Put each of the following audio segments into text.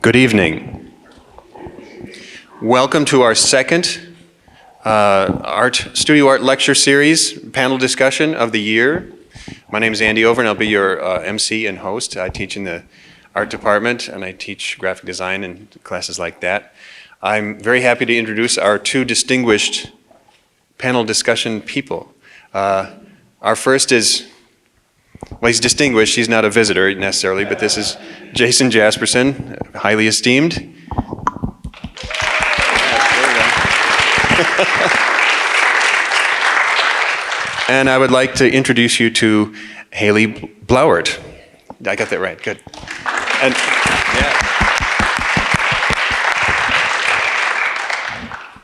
Good evening. Welcome to our second studio art lecture series, panel discussion of the year. My name is Andy Over, and I'll be your MC and host. I teach in the art department, and I teach graphic design and classes like that. I'm very happy to introduce our two distinguished panel discussion people. Our first is, well, he's distinguished. He's not a visitor necessarily, but this is Jason Jaspersen, highly esteemed. And I would like to introduce you to Haylee Blauert. I got that right, good. And,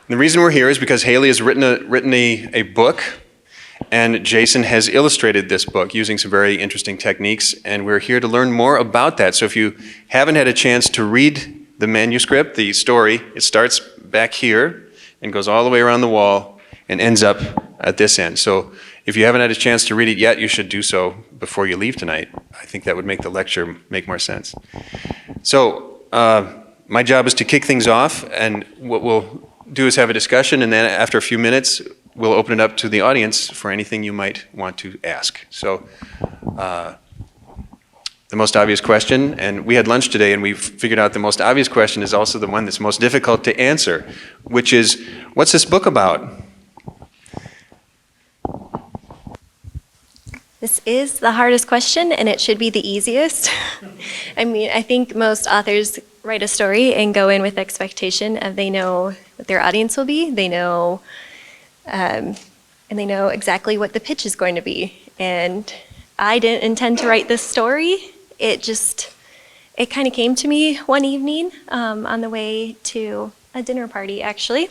the reason we're here is because Haylee has written a book, and Jason has illustrated this book using some very interesting techniques, and we're here to learn more about that. So if you haven't had a chance to read the manuscript, the story, it starts back here and goes all the way around the wall and ends up at this end. So if you haven't had a chance to read it yet, you should do so before you leave tonight. I think that would make the lecture make more sense. So my job is to kick things off, and what we'll do is have a discussion, and then after a few minutes, we'll open it up to the audience for anything you might want to ask. So the most obvious question, and we had lunch today and we've figured out the most obvious question is also the one that's most difficult to answer, which is, what's this book about? This is the hardest question, and it should be the easiest. I mean, I think most authors write a story and go in with expectation of they know what their audience will be, they know, and they know exactly what the pitch is going to be. And I didn't intend to write this story. It kind of came to me one evening on the way to a dinner party, actually,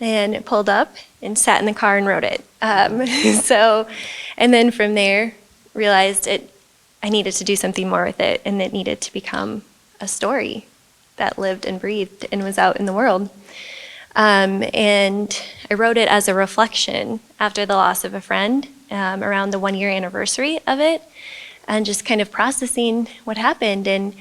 and pulled up and sat in the car and wrote it. And then from there, realized I needed to do something more with it, and it needed to become a story that lived and breathed and was out in the world. And I wrote it as a reflection after the loss of a friend, around the 1-year anniversary of it, and just kind of processing what happened and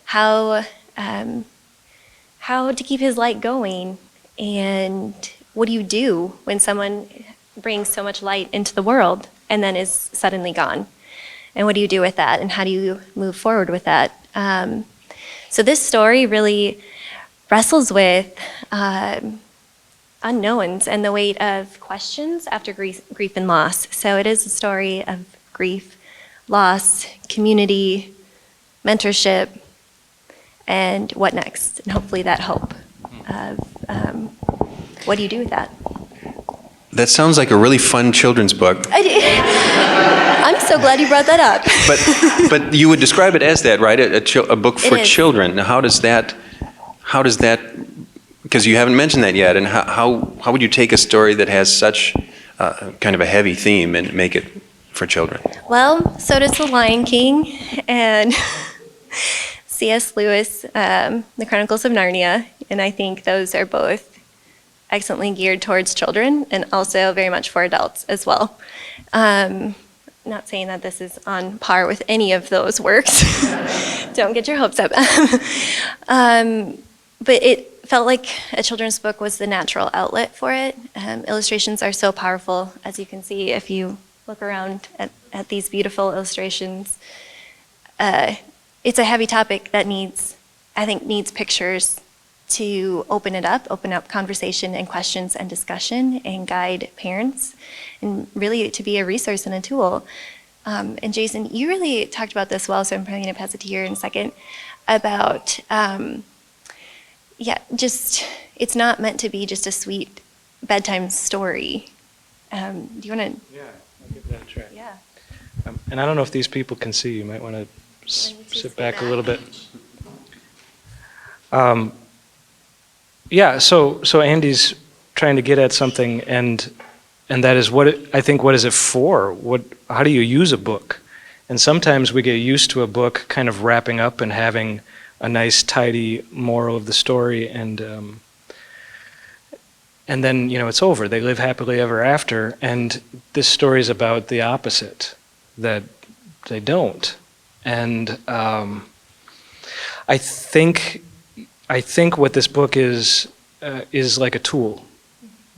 how to keep his light going, and what do you do when someone brings so much light into the world and then is suddenly gone? And what do you do with that, and how do you move forward with that? So this story really wrestles with unknowns and the weight of questions after grief and loss. So it is a story of grief, loss, community, mentorship, and what next, and hopefully that hope of what do you do with that? That sounds like a really fun children's book. I'm so glad you brought that up. But you would describe it as that, right? A book for children. Now, how does that? Because you haven't mentioned that yet. And how would you take a story that has such kind of a heavy theme and make it for children? Well, so does The Lion King and C.S. Lewis, The Chronicles of Narnia, and I think those are both excellently geared towards children and also very much for adults as well. Not saying that this is on par with any of those works. Don't get your hopes up. But it felt like a children's book was the natural outlet for it. Illustrations are so powerful, as you can see if you look around at these beautiful illustrations. It's a heavy topic that needs pictures to open up conversation and questions and discussion and guide parents, and really to be a resource and a tool. And Jason, you really talked about this well, so I'm probably going to pass it to you in a second, about, it's not meant to be just a sweet bedtime story. Do you want to? Yeah, I'll give that a try. Yeah. And I don't know if these people can see. You might want to sit back a little bit. So Andy's trying to get at something, and that is what is it for? How do you use a book? And sometimes we get used to a book kind of wrapping up and having a nice, tidy moral of the story, and then it's over. They live happily ever after. And this story is about the opposite, that they don't. And I think I think what this book is like a tool.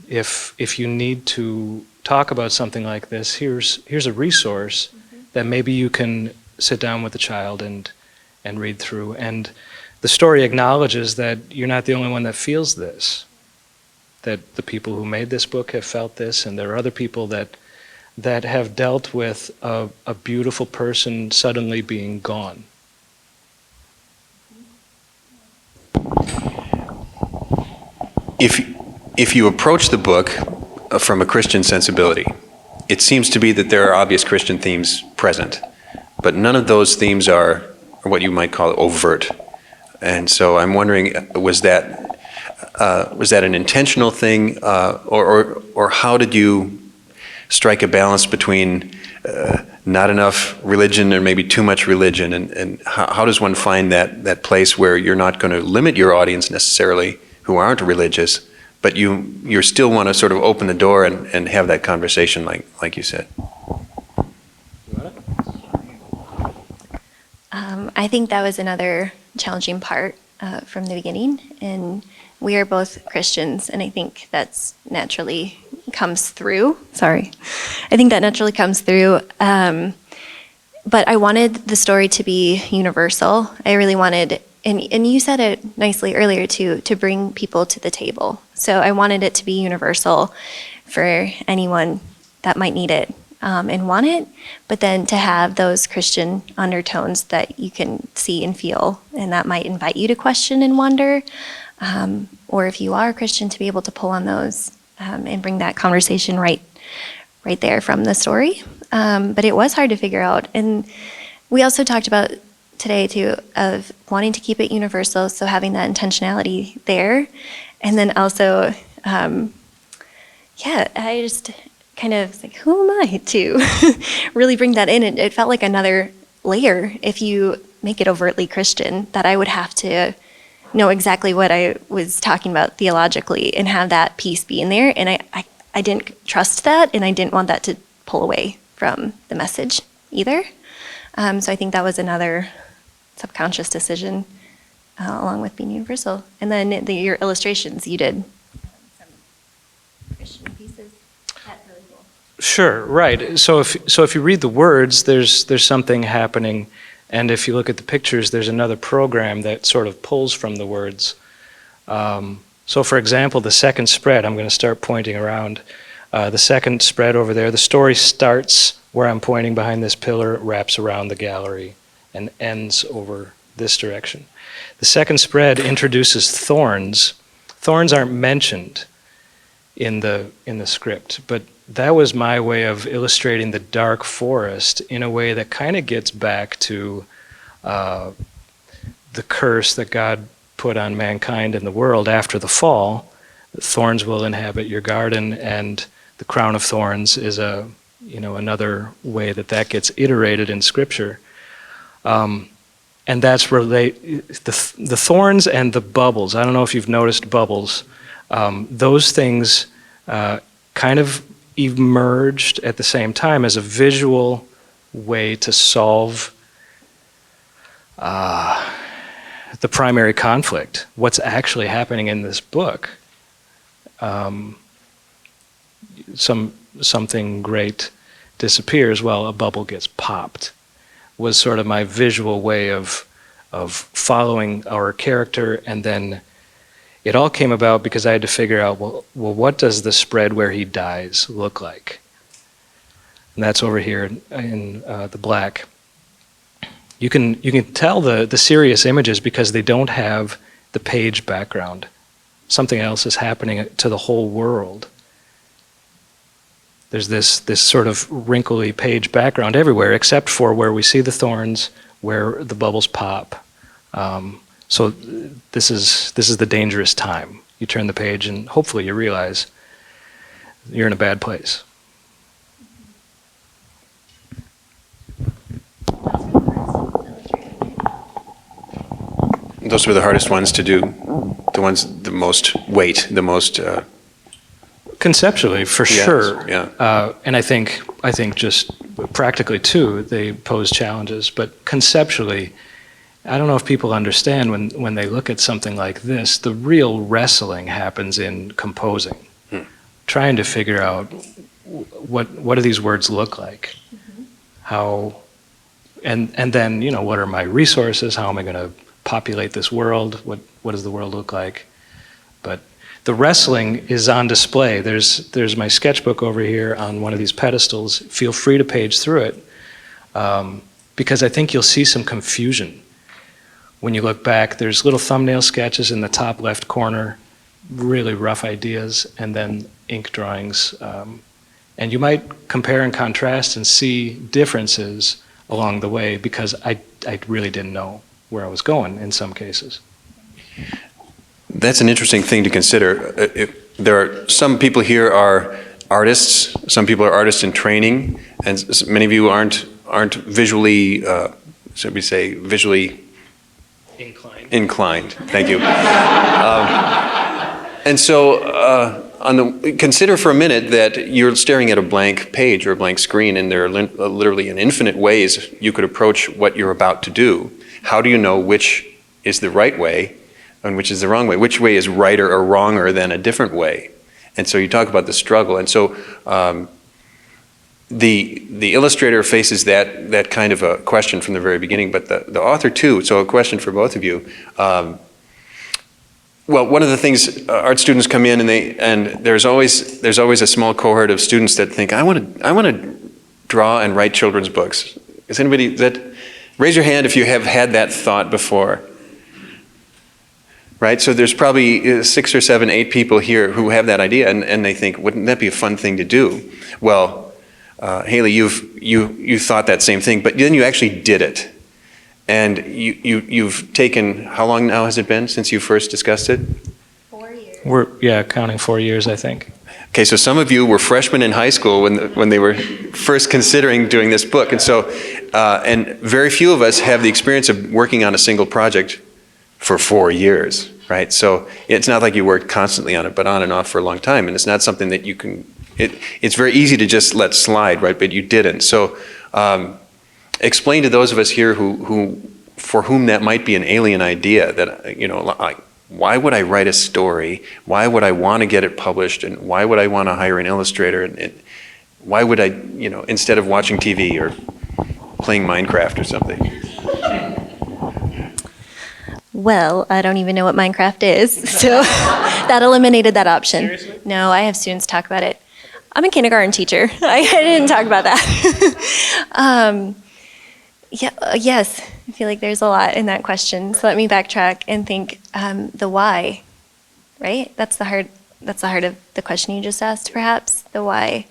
If you need to talk about something like this, here's a resource that maybe you can sit down with the child and read through. And the story acknowledges that you're not the only one that feels this, that the people who made this book have felt this, and there are other people that have dealt with a beautiful person suddenly being gone. If you approach the book from a Christian sensibility, it seems to be that there are obvious Christian themes present, but none of those themes are what you might call overt. And so I'm wondering, was that an intentional thing, or how did you strike a balance between not enough religion or maybe too much religion, and how does one find that place where you're not going to limit your audience necessarily who aren't religious, but you still want to sort of open the door and have that conversation like you said? I think that was another challenging part from the beginning, and we are both Christians, and I think that's naturally comes through. Sorry. I think that naturally comes through. But I wanted the story to be universal. I really wanted, and you said it nicely earlier too, to bring people to the table. So I wanted it to be universal for anyone that might need it and want it, but then to have those Christian undertones that you can see and feel, and that might invite you to question and wonder, or if you are a Christian, to be able to pull on those and bring that conversation right there from the story. But it was hard to figure out. And we also talked about today too, of wanting to keep it universal, so having that intentionality there. And then also, I just kind of was like, who am I to really bring that in? It felt like another layer, if you make it overtly Christian, that I would have to know exactly what I was talking about theologically and have that piece be in there. And I didn't trust that, and I didn't want that to pull away from the message either. So I think that was another subconscious decision along with being universal. And then your illustrations, you did some Christian pieces. That's really cool. Sure, right. So if you read the words, there's something happening, and if you look at the pictures, there's another program that sort of pulls from the words. So for example, the second spread, I'm going to start pointing around. The second spread over there, the story starts where I'm pointing behind this pillar, wraps around the gallery, and ends over this direction. The second spread introduces thorns. Thorns aren't mentioned in the script, but that was my way of illustrating the dark forest in a way that kind of gets back to the curse that God put on mankind and the world after the fall. Thorns will inhabit your garden, and the crown of thorns is another way that gets iterated in Scripture. And that's the thorns and the bubbles. I don't know if you've noticed bubbles. Those things kind of emerged at the same time as a visual way to solve the primary conflict. What's actually happening in this book? Something great disappears. Well, a bubble gets popped. Was sort of my visual way of following our character, and then it all came about because I had to figure out, well, what does the spread where he dies look like? And that's over here in the black. You can tell the serious images because they don't have the page background. Something else is happening to the whole world. There's this sort of wrinkly page background everywhere, except for where we see the thorns, where the bubbles pop. So this is the dangerous time. You turn the page, and hopefully you realize you're in a bad place. Those were the hardest ones to do, the most weight, the most... Conceptually, for sure. Yeah. And I think just practically too, they pose challenges. But conceptually, I don't know if people understand when they look at something like this, the real wrestling happens in composing, trying to figure out what do these words look like, how, and then, you know, what are my resources, how am I going to populate this world, what does the world look like? But the wrestling is on display. There's my sketchbook over here on one of these pedestals. Feel free to page through it, because I think you'll see some confusion. When you look back, there's little thumbnail sketches in the top left corner, really rough ideas, and then ink drawings. And you might compare and contrast and see differences along the way, because I really didn't know where I was going in some cases. That's an interesting thing to consider. There are some people here are artists. Some people are artists in training, and many of you aren't visually, should we say, visually inclined. Thank you. And so, consider for a minute that you're staring at a blank page or a blank screen, and there are literally in infinite ways you could approach what you're about to do. How do you know which is the right way and which is the wrong way? Which way is righter or wronger than a different way? And so you talk about the struggle. And so the illustrator faces that kind of a question from the very beginning, but the author too. So a question for both of you. Well, one of the things art students come in and there's always a small cohort of students that think, I want to draw and write children's books. Is anybody raise your hand if you have had that thought before? Right, so there's probably 6 or 7, 8 people here who have that idea, and they think, wouldn't that be a fun thing to do? Well, Haylee, you thought that same thing, but then you actually did it. And you've taken, how long now has it been since you first discussed it? 4 years. We're counting 4 years, I think. Okay, so some of you were freshmen in high school when they were first considering doing this book. And so, and very few of us have the experience of working on a single project for 4 years, right? So it's not like you worked constantly on it, but on and off for a long time. And it's not something that you can, it's very easy to just let slide, right? But you didn't. So explain to those of us here for whom that might be an alien idea, that, you know, like, why would I write a story? Why would I want to get it published? And why would I want to hire an illustrator? And why would I, you know, instead of watching TV or playing Minecraft or something? Well, I don't even know what Minecraft is, so that eliminated that option. Seriously? No, I have students talk about it. I'm a kindergarten teacher. I didn't talk about that. Yes, I feel like there's a lot in that question. So let me backtrack and think the why, right? That's the heart of the question you just asked, perhaps, the why.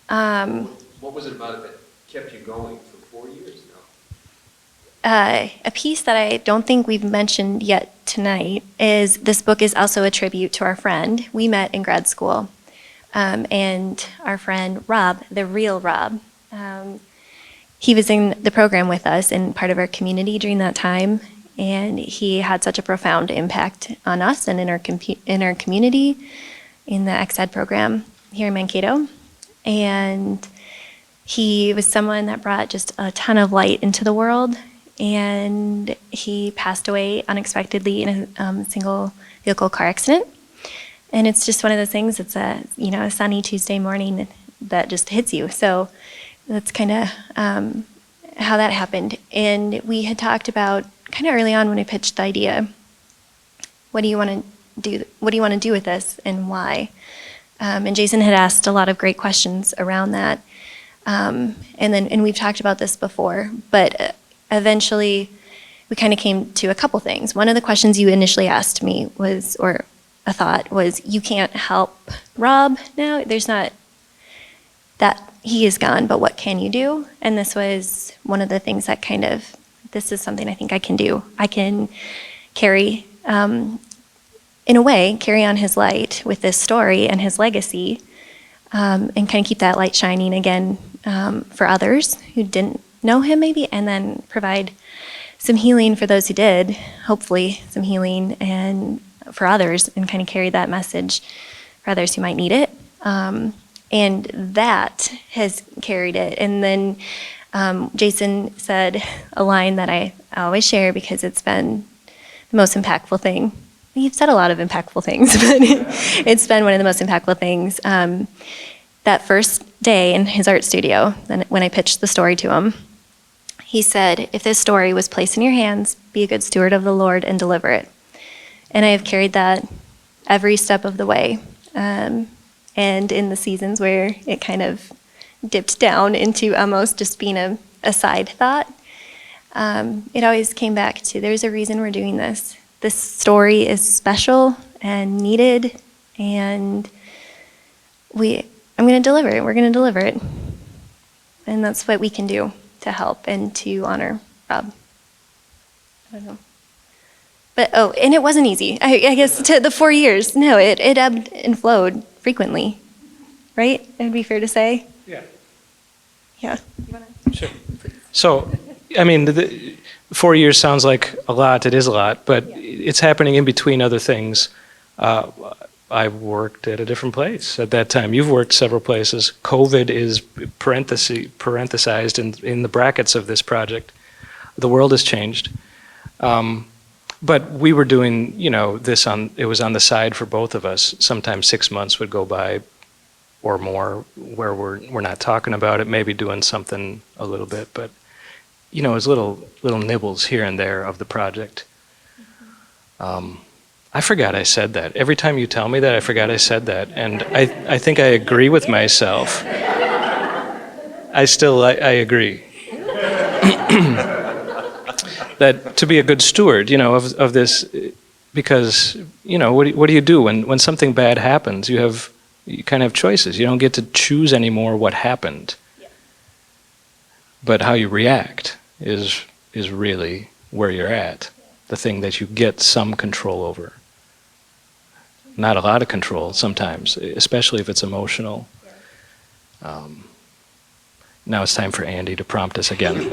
What was it about it that kept you going for 4 years now? A piece that I don't think we've mentioned yet tonight is this book is also a tribute to our friend. We met in grad school, and our friend Rob, the real Rob, he was in the program with us and part of our community during that time, and he had such a profound impact on us and in our community in the XED program here in Mankato. And he was someone that brought just a ton of light into the world, and he passed away unexpectedly in a single vehicle car accident. And it's just one of those things, it's a sunny Tuesday morning that just hits you. So that's kind of how that happened. And we had talked about kind of early on when we pitched the idea, what do you want to do? What do you want to do with this, and why? And Jason had asked a lot of great questions around that. And we've talked about this before, but eventually we kind of came to a couple things. One of the questions you initially asked me was, or a thought was, you can't help Rob now. There's not that. He is gone, but what can you do? And this was one of the things that this is something I think I can do. I can carry, in a way, carry on his light with this story and his legacy, and kind of keep that light shining again for others who didn't know him maybe, and then provide some healing for those who did, hopefully some healing and for others, and kind of carry that message for others who might need it. And that has carried it. And then Jason said a line that I always share because it's been the most impactful thing. You've said a lot of impactful things, but it's been one of the most impactful things. That first day in his art studio, when I pitched the story to him, he said, "If this story was placed in your hands, be a good steward of the Lord and deliver it." And I have carried that every step of the way. And in the seasons where it kind of dipped down into almost just being a side thought, it always came back to, there's a reason we're doing this. This story is special and needed, and I'm going to deliver it. We're going to deliver it. And that's what we can do to help and to honor Rob. I don't know. But, and it wasn't easy. I guess to the 4 years, no, it ebbed and flowed frequently, right? It'd be fair to say? Yeah. Yeah. Sure. So, I mean, 4 years sounds like a lot. It is a lot, but it's happening in between other things. I worked at a different place at that time. You've worked several places. COVID is parenthesized in the brackets of this project. The world has changed. But we were doing, it was on the side for both of us. Sometimes 6 months would go by or more where we're not talking about it, maybe doing something a little bit, but it was little nibbles here and there of the project. I forgot I said that. Every time you tell me that, I forgot I said that. And I think I agree with myself. I agree. That to be a good steward, of this, because, what do you do when something bad happens? You kind of have choices. You don't get to choose anymore what happened. Yeah. But how you react is really where you're at. The thing that you get some control over. Not a lot of control sometimes, especially if it's emotional. Now it's time for Andy to prompt us again.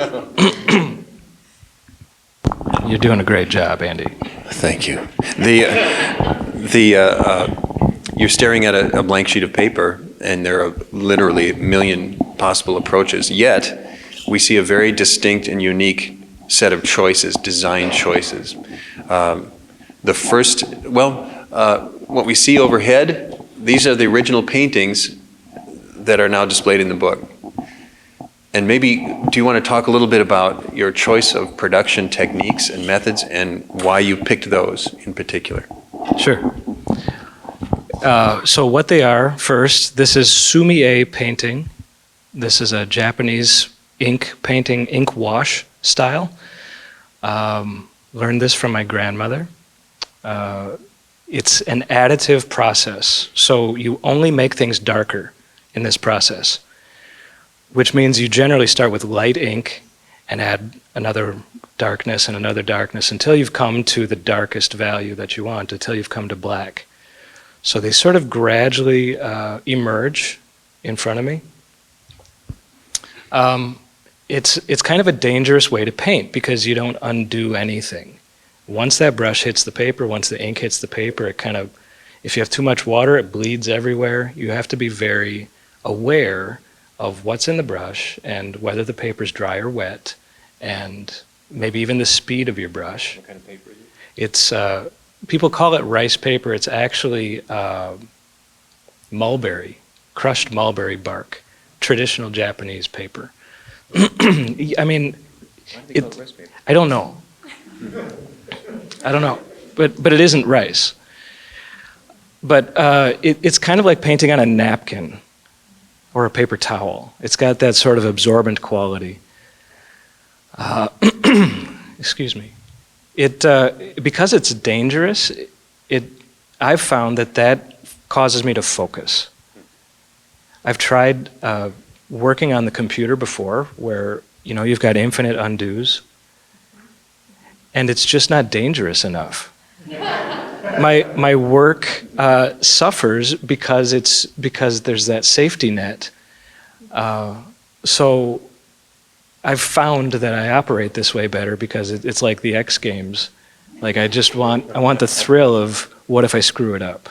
You're doing a great job, Andy. Thank you. You're staring at a blank sheet of paper, and there are literally a million possible approaches. Yet, we see a very distinct and unique set of choices, design choices. What we see overhead, these are the original paintings that are now displayed in the book. And maybe, do you want to talk a little bit about your choice of production techniques and methods and why you picked those in particular? Sure. So what they are, first, this is sumi-e painting. This is a Japanese ink painting, ink wash style. Learned this from my grandmother. It's an additive process, so you only make things darker in this process, which means you generally start with light ink and add another darkness and another darkness until you've come to the darkest value that you want, until you've come to black. So they sort of gradually emerge in front of me. It's kind of a dangerous way to paint because you don't undo anything. Once that brush hits the paper, once the ink hits the paper, if you have too much water, it bleeds everywhere. You have to be very aware of what's in the brush and whether the paper's dry or wet, and maybe even the speed of your brush. What kind of paper is it? It's, people call it rice paper. It's actually mulberry, crushed mulberry bark, traditional Japanese paper. I mean, Why do they call it rice paper? I don't know. But it isn't rice. But it's kind of like painting on a napkin or a paper towel. It's got that sort of absorbent quality. Excuse me. Because it's dangerous, I've found that causes me to focus. I've tried working on the computer before where, you've got infinite undos, and it's just not dangerous enough. My work suffers because there's that safety net. So I've found that I operate this way better because it's like the X Games. Like I want the thrill of what if I screw it up.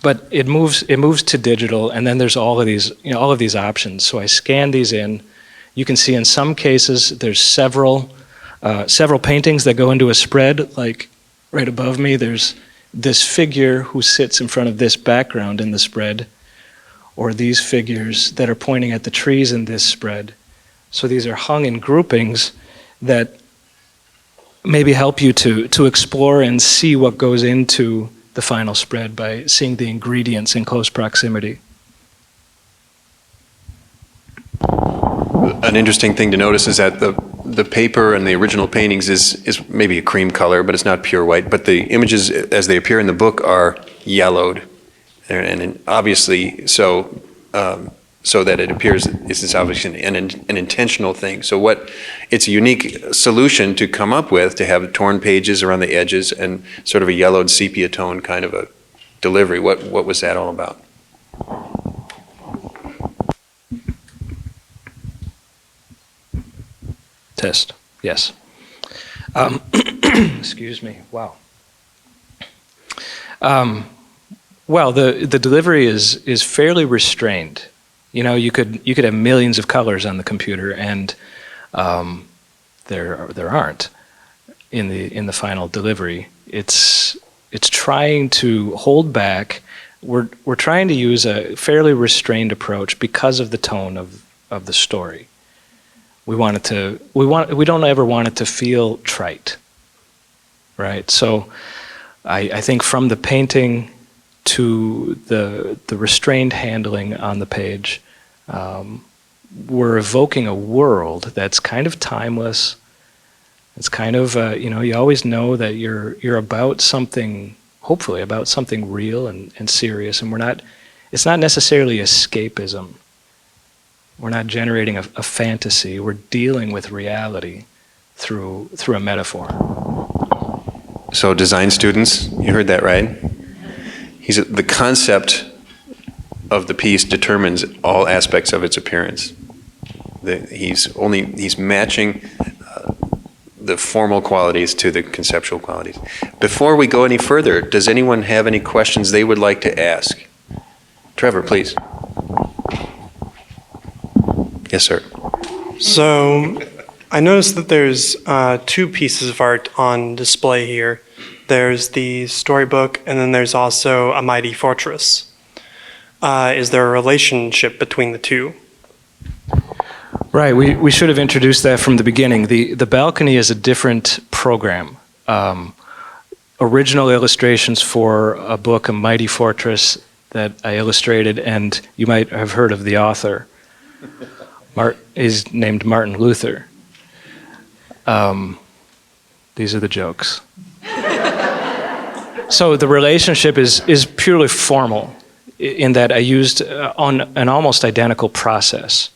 But it moves to digital, and then there's all of these options. So I scan these in. You can see in some cases there's several paintings that go into a spread. Like right above me, there's this figure who sits in front of this background in the spread, or these figures that are pointing at the trees in this spread. So these are hung in groupings that maybe help you to explore and see what goes into the final spread by seeing the ingredients in close proximity. An interesting thing to notice is that the paper and the original paintings is maybe a cream color, but it's not pure white. But the images, as they appear in the book, are yellowed, and obviously so that it appears this is obviously an intentional thing. So it's a unique solution to come up with, to have torn pages around the edges and sort of a yellowed sepia tone kind of a delivery. What was that all about? Test. Yes. Excuse me. Wow. Well, the delivery is fairly restrained. You know, you could have millions of colors on the computer, and there aren't in the final delivery. It's trying to hold back. We're trying to use a fairly restrained approach because of the tone of the story. We don't ever want it to feel trite, right? So I think from the painting to the restrained handling on the page, we're evoking a world that's kind of timeless. It's kind of you always know that you're about something, hopefully about something real and serious, and it's not necessarily escapism. We're not generating a fantasy. We're dealing with reality through a metaphor. So design students, you heard that right? The concept of the piece determines all aspects of its appearance. He's matching the formal qualities to the conceptual qualities. Before we go any further, does anyone have any questions they would like to ask? Trevor, please. Yes, sir. So I noticed that there's two pieces of art on display here. There's the storybook, and then there's also a mighty fortress. Is there a relationship between the two? Right, we should have introduced that from the beginning. The balcony is a different program. Original illustrations for a book, A Mighty Fortress, that I illustrated, and you might have heard of the author. Is named Martin Luther. These are the jokes. So the relationship is purely formal in that I used on an almost identical process.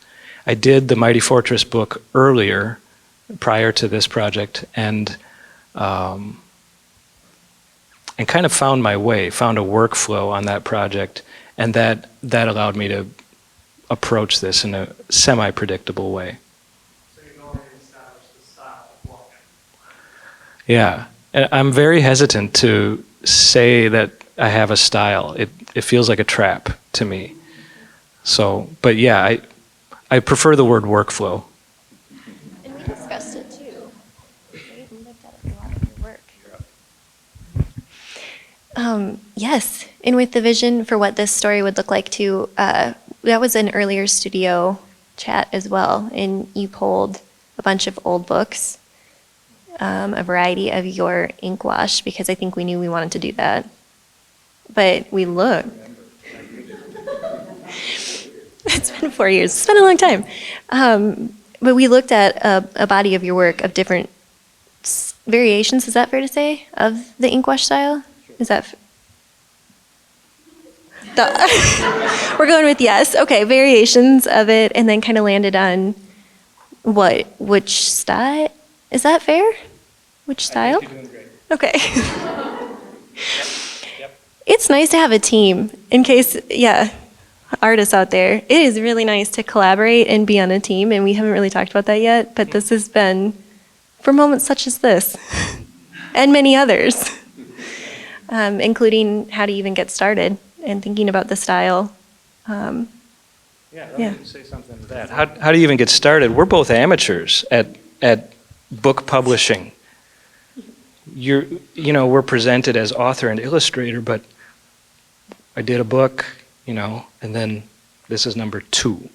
I did the Mighty Fortress book earlier, prior to this project, and kind of found my way, found a workflow on that project, and that allowed me to approach this in a semi-predictable way. So you've already established the style of walking. Yeah, and I'm very hesitant to say that I have a style. It feels like a trap to me. So, but yeah, I prefer the word workflow. And we discussed it too. We looked at a lot of your work. Yes, and with the vision for what this story would look like too, that was an earlier studio chat as well, and you pulled a bunch of old books, a variety of your ink wash, because I think we knew we wanted to do that. But we looked. It's been 4 years. It's been a long time. But we looked at a body of your work of different variations, is that fair to say, of the ink wash style? Is that we're going with yes. Okay, variations of it, and then kind of landed on which style? Is that fair? Which style? I think you're doing great. Okay. Yep. It's nice to have a team in case, artists out there. It is really nice to collaborate and be on a team, and we haven't really talked about that yet, but this has been for moments such as this and many others, including how to even get started and thinking about the style. Yeah. Say something to that. How do you even get started? We're both amateurs at book publishing. We're presented as author and illustrator, but I did a book, and then this is number 2.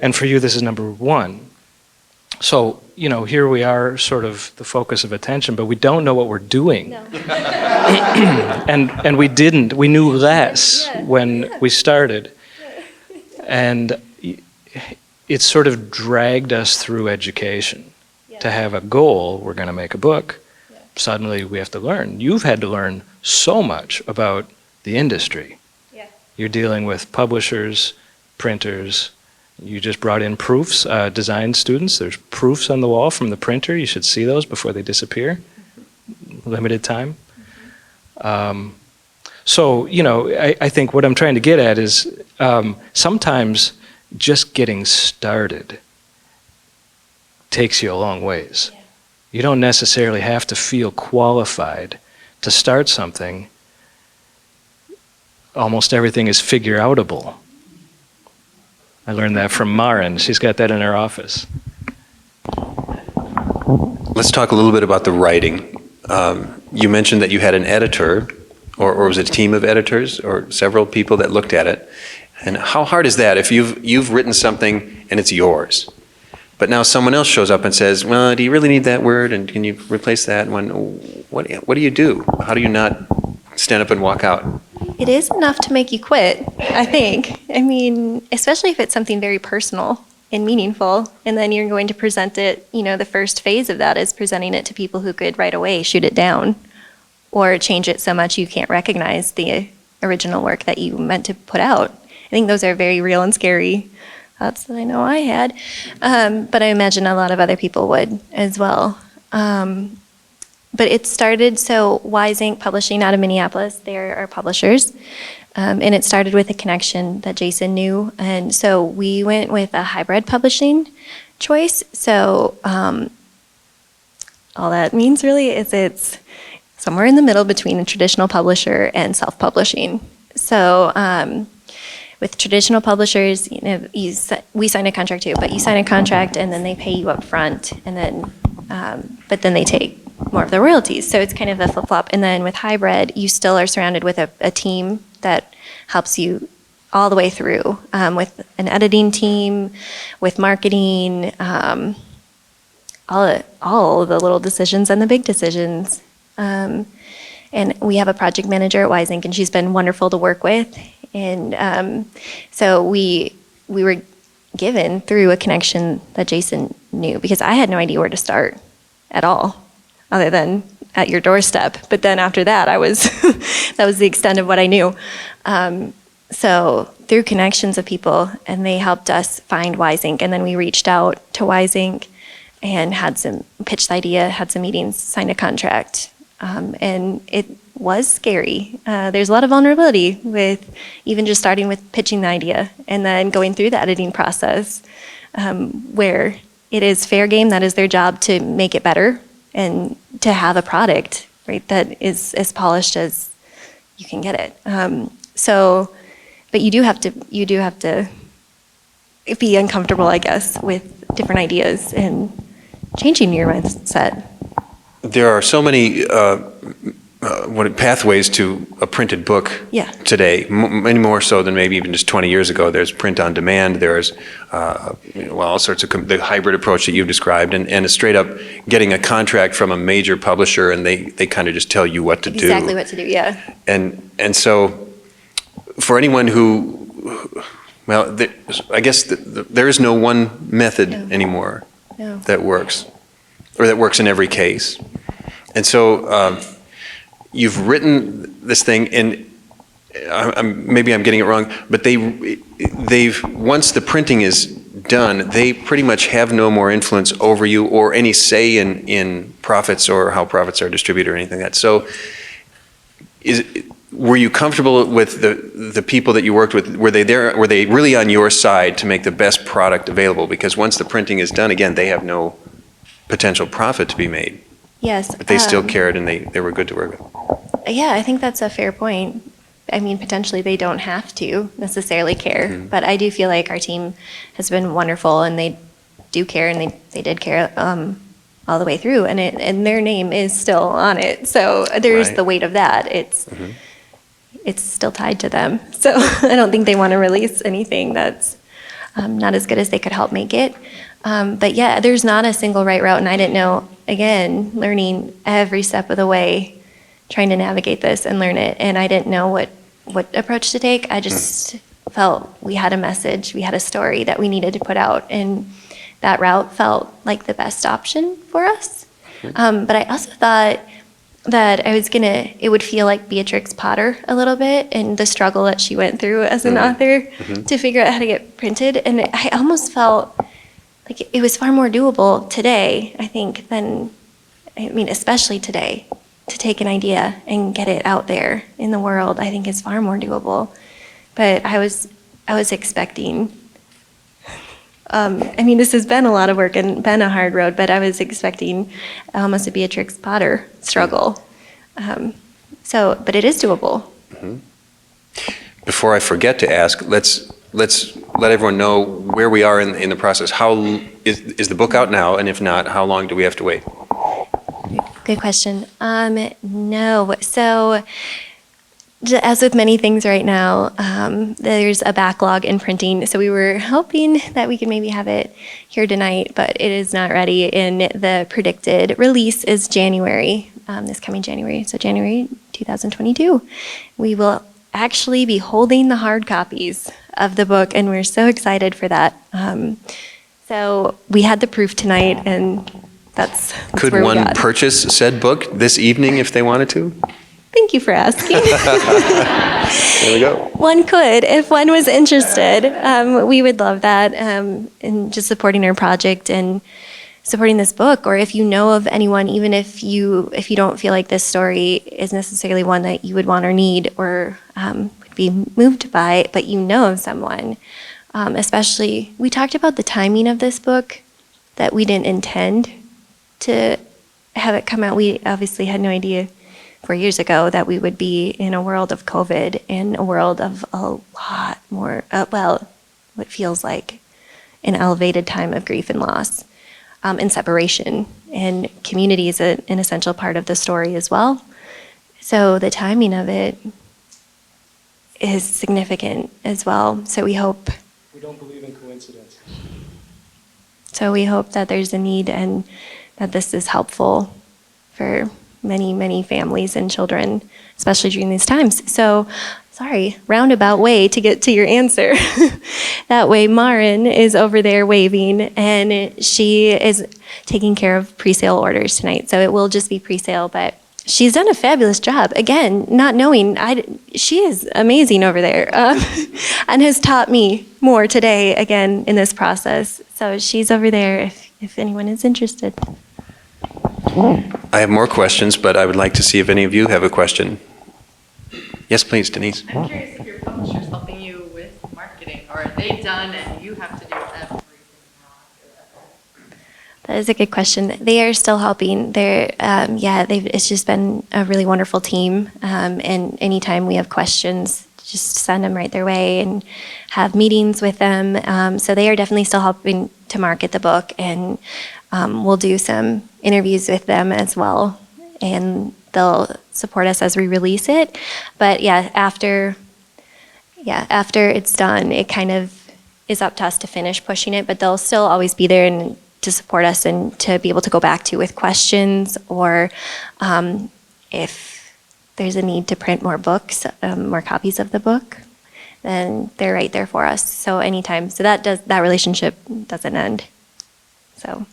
And for you, this is number 1. So, here we are, sort of the focus of attention, but we don't know what we're doing. No. and we didn't. We knew less when we started. And it sort of dragged us through education. To have a goal, we're going to make a book. Suddenly we have to learn. You've had to learn so much about the industry. Yeah. You're dealing with publishers, printers. You just brought in proofs, design students. There's proofs on the wall from the printer. You should see those before they disappear. Limited time. So, I think what I'm trying to get at is sometimes just getting started takes you a long ways. Yeah. You don't necessarily have to feel qualified to start something. Almost everything is figure-outable. I learned that from Maren. She's got that in her office. Let's talk a little bit about the writing. You mentioned that you had an editor, or was it a team of editors, or several people that looked at it. And how hard is that if you've written something and it's yours, but now someone else shows up and says, well, do you really need that word, and can you replace that? What do you do? How do you not stand up and walk out? It is enough to make you quit, I think. I mean, especially if it's something very personal and meaningful, and then you're going to present it, the first phase of that is presenting it to people who could right away shoot it down or change it so much you can't recognize the original work that you meant to put out. I think those are very real and scary thoughts that I know I had, but I imagine a lot of other people would as well. But it started, so Wise Ink Publishing out of Minneapolis, they're our publishers, and it started with a connection that Jason knew, and so we went with a hybrid publishing choice. So all that means really is it's somewhere in the middle between a traditional publisher and self-publishing. So with traditional publishers, we sign a contract too, but you sign a contract and then they pay you up front, and then but then they take more of the royalties. So it's kind of a flip-flop. And then with hybrid, you still are surrounded with a team that helps you all the way through, with an editing team, with marketing, all the little decisions and the big decisions. And we have a project manager at Wise Ink, and she's been wonderful to work with. And so we were given through a connection that Jason knew, because I had no idea where to start at all, other than at your doorstep. But then after that, that was the extent of what I knew. So through connections of people, and they helped us find Wise Ink, and then we reached out to Wise Ink and pitched the idea, had some meetings, signed a contract. And it was scary. There's a lot of vulnerability with even just starting with pitching the idea and then going through the editing process, where it is fair game. That is their job to make it better and to have a product, right, that is as polished as you can get it. But you do have to be uncomfortable, I guess, with different ideas and changing your mindset. There are so many pathways to a printed book today, many more so than maybe even just 20 years ago. There's print on demand. There's all sorts of the hybrid approach that you've described, and a straight up getting a contract from a major publisher, and they kind of just tell you what to do. Exactly what to do, yeah. And so for anyone who, I guess there is no one method anymore that works, or that works in every case. And so you've written this thing, and maybe I'm getting it wrong, but they've once the printing is done, they pretty much have no more influence over you or any say in profits or how profits are distributed or anything like that. So were you comfortable with the people that you worked with? Were they really on your side to make the best product available? Because once the printing is done, again, they have no potential profit to be made. Yes. But they still cared, and they were good to work with. Yeah, I think that's a fair point. I mean, potentially they don't have to necessarily care, but I do feel like our team has been wonderful, and they do care, and they did care all the way through, and their name is still on it. So there's Right. the weight of that. It's still tied to them. So I don't think they want to release anything that's not as good as they could help make it. But yeah, there's not a single right route, and I didn't know, again, learning every step of the way, trying to navigate this and learn it, and I didn't know what approach to take. I just felt we had a message, we had a story that we needed to put out, and that route felt like the best option for us. But I also thought that it would feel like Beatrix Potter a little bit, and the struggle that she went through as an author to figure out how to get printed. And I almost felt like it was far more doable today, I think, especially today, to take an idea and get it out there in the world, I think is far more doable. But I was expecting, this has been a lot of work and been a hard road, but I was expecting almost a Beatrix Potter struggle. But it is doable. Before I forget to ask, let's let everyone know where we are in the process. How is the book out now? And if not, how long do we have to wait? Good question. No. So, as with many things right now, there's a backlog in printing. So we were hoping that we could maybe have it here tonight, but it is not ready. And the predicted release is January, this coming January. So January 2022. We will actually be holding the hard copies of the book, and we're so excited for that. So we had the proof tonight, and that's Could where we one got. purchase said book this evening if they wanted to? Thank you for asking. There we go. One could, if one was interested. We would love that, and just supporting our project and supporting this book. Or if you know of anyone, even if you don't feel like this story is necessarily one that you would want or need or would be moved by, but you know of someone. Especially, we talked about the timing of this book, that we didn't intend to have it come out. We obviously had no idea 4 years ago that we would be in a world of COVID, in a world of a lot more, what feels like an elevated time of grief and loss, and separation. And community is an essential part of the story as well. So the timing of it is significant as well. So we hope. We don't believe in coincidence. So we hope that there's a need and that this is helpful for many, many families and children, especially during these times. So, sorry, roundabout way to get to your answer. That way, Marin is over there waving, and she is taking care of pre-sale orders tonight. So it will just be pre-sale, but she's done a fabulous job. Again, not knowing, she is amazing over there, and has taught me more today, again, in this process. So she's over there if anyone is interested. I have more questions, but I would like to see if any of you have a question. Yes, please, Denise. I'm curious if your publisher's helping you with marketing, or are they done and you have to do everything now after that? That is a good question. They are still helping. It's just been a really wonderful team. And anytime we have questions, just send them right their way and have meetings with them. So they are definitely still helping to market the book, and we'll do some interviews with them as well, and they'll support us as we release it. But after it's done, it kind of is up to us to finish pushing it, but they'll still always be there and to support us and to be able to go back to with questions, or if there's a need to print more books, more copies of the book, then they're right there for us. So anytime, that relationship doesn't end. So.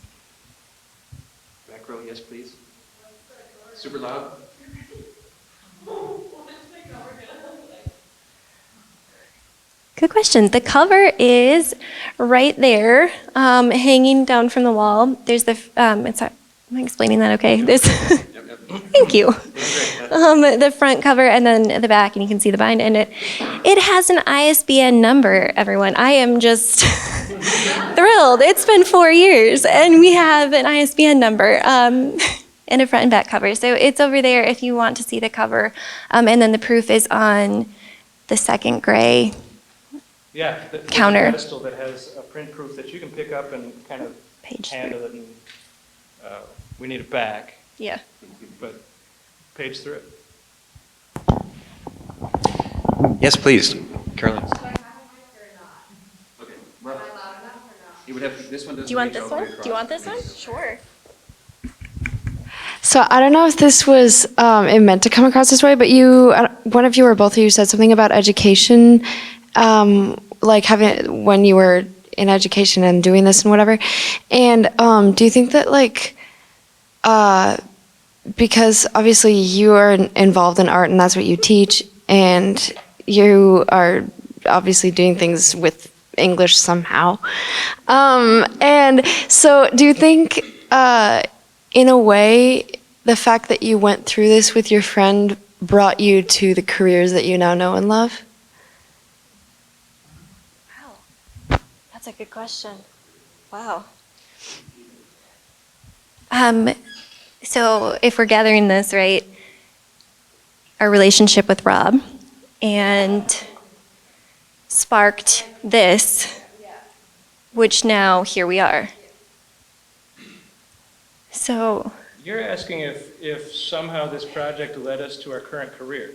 Back row, yes, please. Super loud. Good question. The cover is right there, hanging down from the wall. There's am I explaining that okay? Thank you. The front cover and then the back, and you can see the bind. And it has an ISBN number, everyone. I am just thrilled. It's been 4 years, and we have an ISBN number and a front and back cover. So it's over there if you want to see the cover. And then the proof is on the second gray. Yeah, there's a Counter. pedestal that has a print proof that you can pick up and kind of Page handle it, and we need it back, Yeah. but page through it. Yes, please, Carolyn. Do I have a mic or not? Okay. Am I loud enough or not? You would have this one. Do you want this one? Do you want this one? Sure. So I don't know if this was it meant to come across this way, but one of you or both of you said something about education, like having when you were in education and doing this and whatever. And do you think that because obviously you are involved in art and that's what you teach, and you are obviously doing things with English somehow, and so do you think in a way the fact that you went through this with your friend brought you to the careers that you now know and love? Wow. That's a good question. Wow. So if we're gathering this, right, our relationship with Rob and sparked this, which now here we are. So You're asking if somehow this project led us to our current career.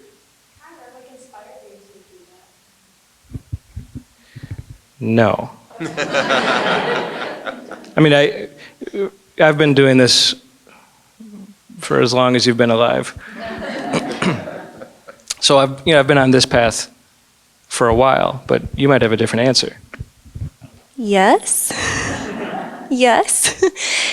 No. I mean, I've been doing this for as long as you've been alive. So I've been on this path for a while, but you might have a different answer. yes. Yes.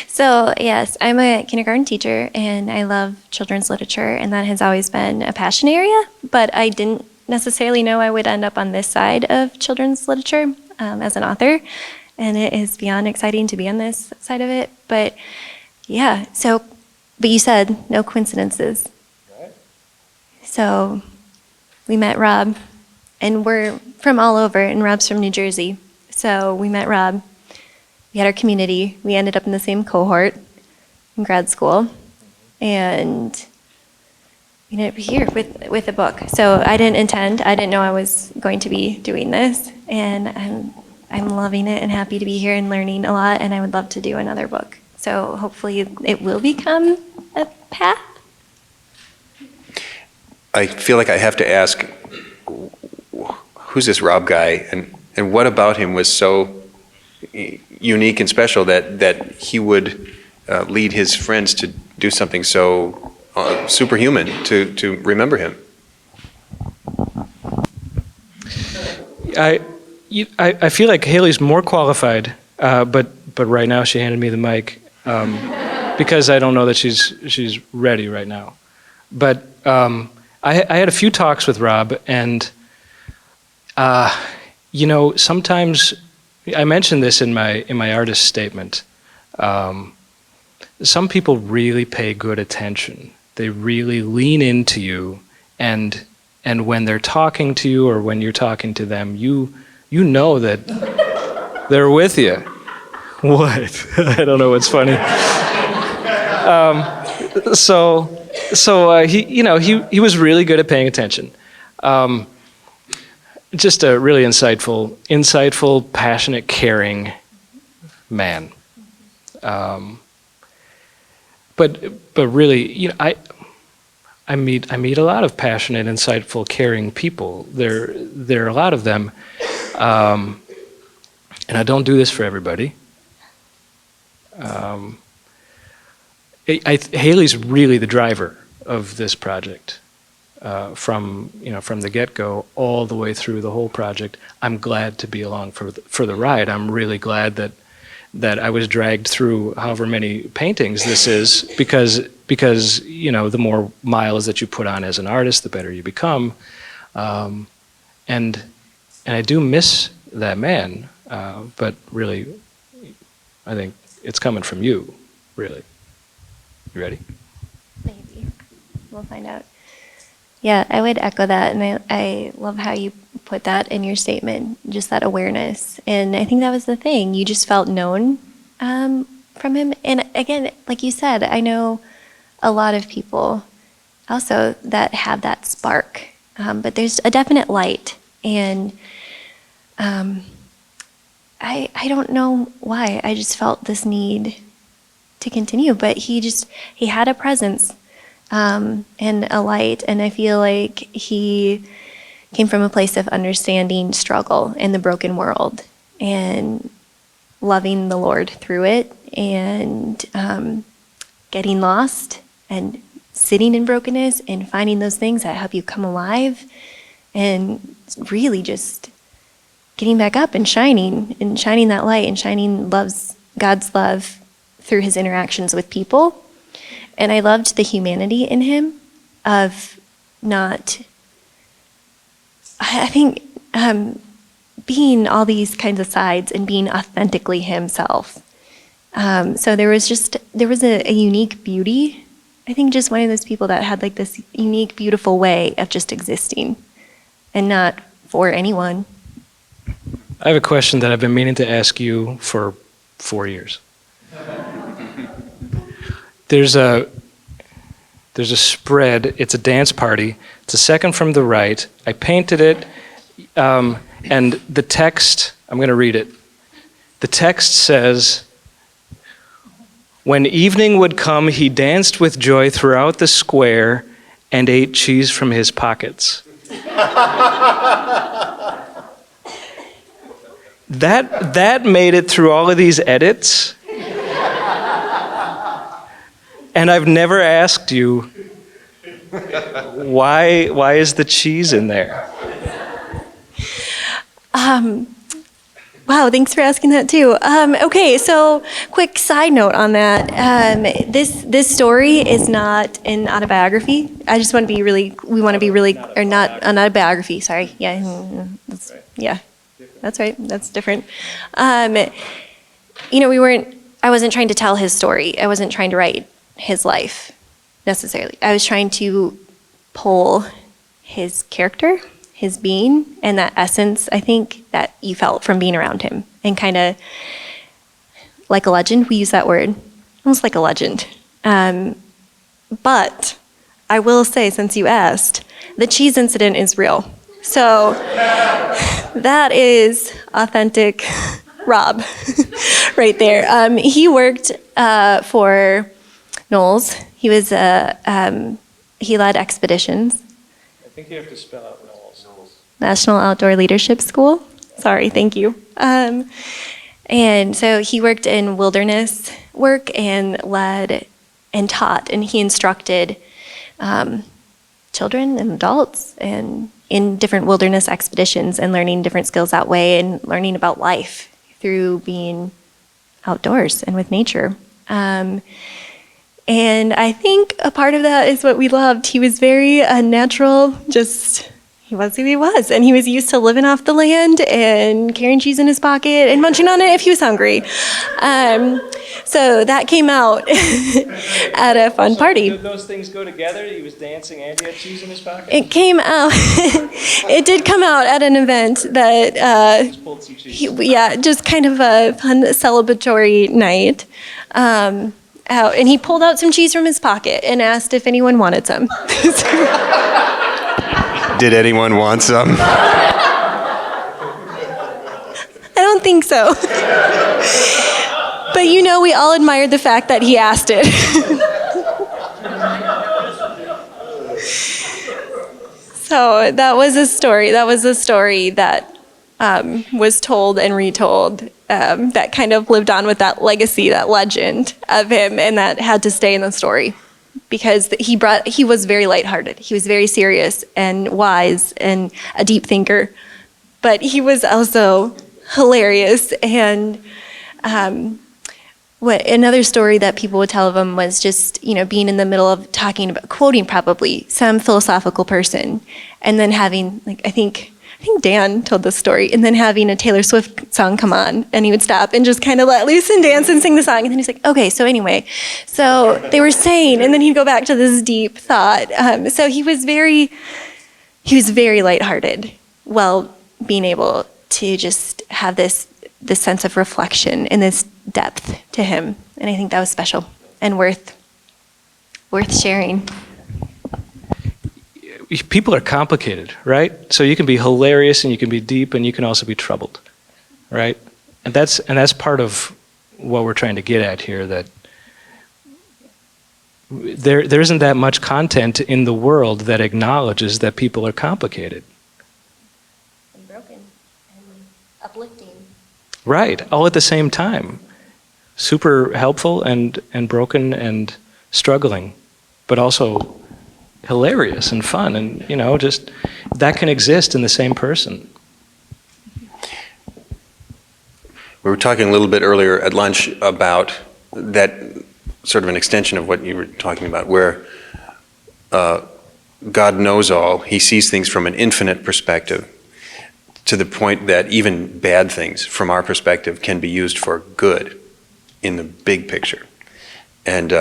So yes, I'm a kindergarten teacher and I love children's literature, and that has always been a passion area, but I didn't necessarily know I would end up on this side of children's literature as an author, and it is beyond exciting to be on this side of it. But yeah, but you said no coincidences. Right. So we met Rob, and we're from all over, and Rob's from New Jersey. So we met Rob. We had our community. We ended up in the same cohort in grad school, and we ended up here with a book. So I didn't know I was going to be doing this, and I'm loving it and happy to be here and learning a lot, and I would love to do another book. So hopefully it will become a path. I feel like I have to ask, who's this Rob guy, and what about him was so unique and special that he would lead his friends to do something so superhuman to remember him? I feel like Haylee's more qualified, but right now she handed me the mic because I don't know that she's ready right now. But I had a few talks with Rob, and sometimes I mentioned this in my artist statement. Some people really pay good attention. They really lean into you, and when they're talking to you or when you're talking to them, you know that they're with you. What? I don't know what's funny. He was really good at paying attention. Just a really insightful, passionate, caring man. But really, I meet a lot of passionate, insightful, caring people. There are a lot of them, and I don't do this for everybody. Haylee's really the driver of this project. From the get-go all the way through the whole project. I'm glad to be along for the ride. I'm really glad that I was dragged through however many paintings this is, because the more miles that you put on as an artist, the better you become. And I do miss that man, but really, I think it's coming from you, really. You ready? Maybe. We'll find out. Yeah, I would echo that, and I love how you put that in your statement, just that awareness. And I think that was the thing. You just felt known from him. And again, like you said, I know a lot of people also that have that spark. but there's a definite light, and I don't know why. I just felt this need to continue, but he had a presence and a light, and I feel like he came from a place of understanding struggle in the broken world and loving the Lord through it, and getting lost and sitting in brokenness and finding those things that help you come alive, and really just getting back up and shining that light and shining God's love through his interactions with people. And I loved the humanity in him of not, I think, being all these kinds of sides and being authentically himself. So there was a unique beauty. I think just one of those people that had like this unique, beautiful way of just existing and not for anyone. I have a question that I've been meaning to ask you for 4 years. There's a spread. It's a dance party. It's the second from the right. I painted it, and the text, I'm going to read it. The text says, "When evening would come, he danced with joy throughout the square and ate cheese from his pockets." That made it through all of these edits. And I've never asked you, why is the cheese in there? Wow, thanks for asking that too. Okay, so quick side note on that. This story is not an autobiography. I just want to be really, or not an autobiography, sorry. Yeah, that's right, that's different. I wasn't trying to tell his story. I wasn't trying to write his life necessarily. I was trying to pull his character, his being, and that essence, I think, that you felt from being around him. And kind of like a legend, we use that word, almost like a legend. But I will say, since you asked, the cheese incident is real. So that is authentic Rob right there. He worked for Knowles. He was he led expeditions. I think you have to spell out Knowles. National Outdoor Leadership School. Sorry, thank you. And so he worked in wilderness work and led and taught, and he instructed children and adults and in different wilderness expeditions and learning different skills that way and learning about life through being outdoors and with nature. And I think a part of that is what we loved. He was very unnatural, he was who he was. And he was used to living off the land and carrying cheese in his pocket and munching on it if he was hungry. So that came out at a fun party. Did those things go together? He was dancing and he had cheese in his pocket? It came out, it did come out at an event that, Pulled some cheese. just kind of a fun celebratory night. And he pulled out some cheese from his pocket and asked if anyone wanted some. Did anyone want some? I don't think so. But we all admired the fact that he asked it. So that was a story. That was a story that was told and retold, that kind of lived on with that legacy, that legend of him, and that had to stay in the story. Because he was very lighthearted. He was very serious and wise and a deep thinker. But he was also hilarious. And another story that people would tell of him was just, being in the middle of talking about, quoting probably some philosophical person, and then having, I think Dan told this story, and then having a Taylor Swift song come on, and he would stop and just kind of let loose and dance and sing the song, and then he's like, okay, so anyway, so they were saying, and then he'd go back to this deep thought. So he was very lighthearted, while being able to just have this sense of reflection and this depth to him, and I think that was special and worth sharing. people are complicated, right? So you can be hilarious and you can be deep and you can also be troubled, right? And that's part of what we're trying to get at here, that there isn't that much content in the world that acknowledges that people are complicated. And broken and uplifting. Right, all at the same time. Super helpful and broken and struggling, but also hilarious and fun, and just that can exist in the same person. We were talking a little bit earlier at lunch about that, sort of an extension of what you were talking about, where God knows all. He sees things from an infinite perspective, to the point that even bad things from our perspective can be used for good in the big picture. And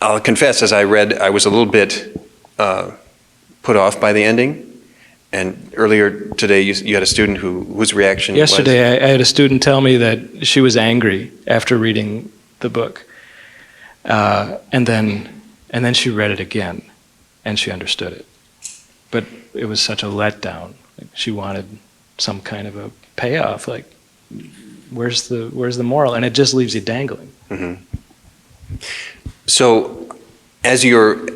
I'll confess, as I read, I was a little bit put off by the ending. And earlier today, you had a student whose reaction Yesterday, was... I had a student tell me that she was angry after reading the book. And then she read it again, and she understood it. But it was such a letdown. Like, she wanted some kind of a payoff, like, where's the moral? And it just leaves you dangling. Mm-hmm. So, as you're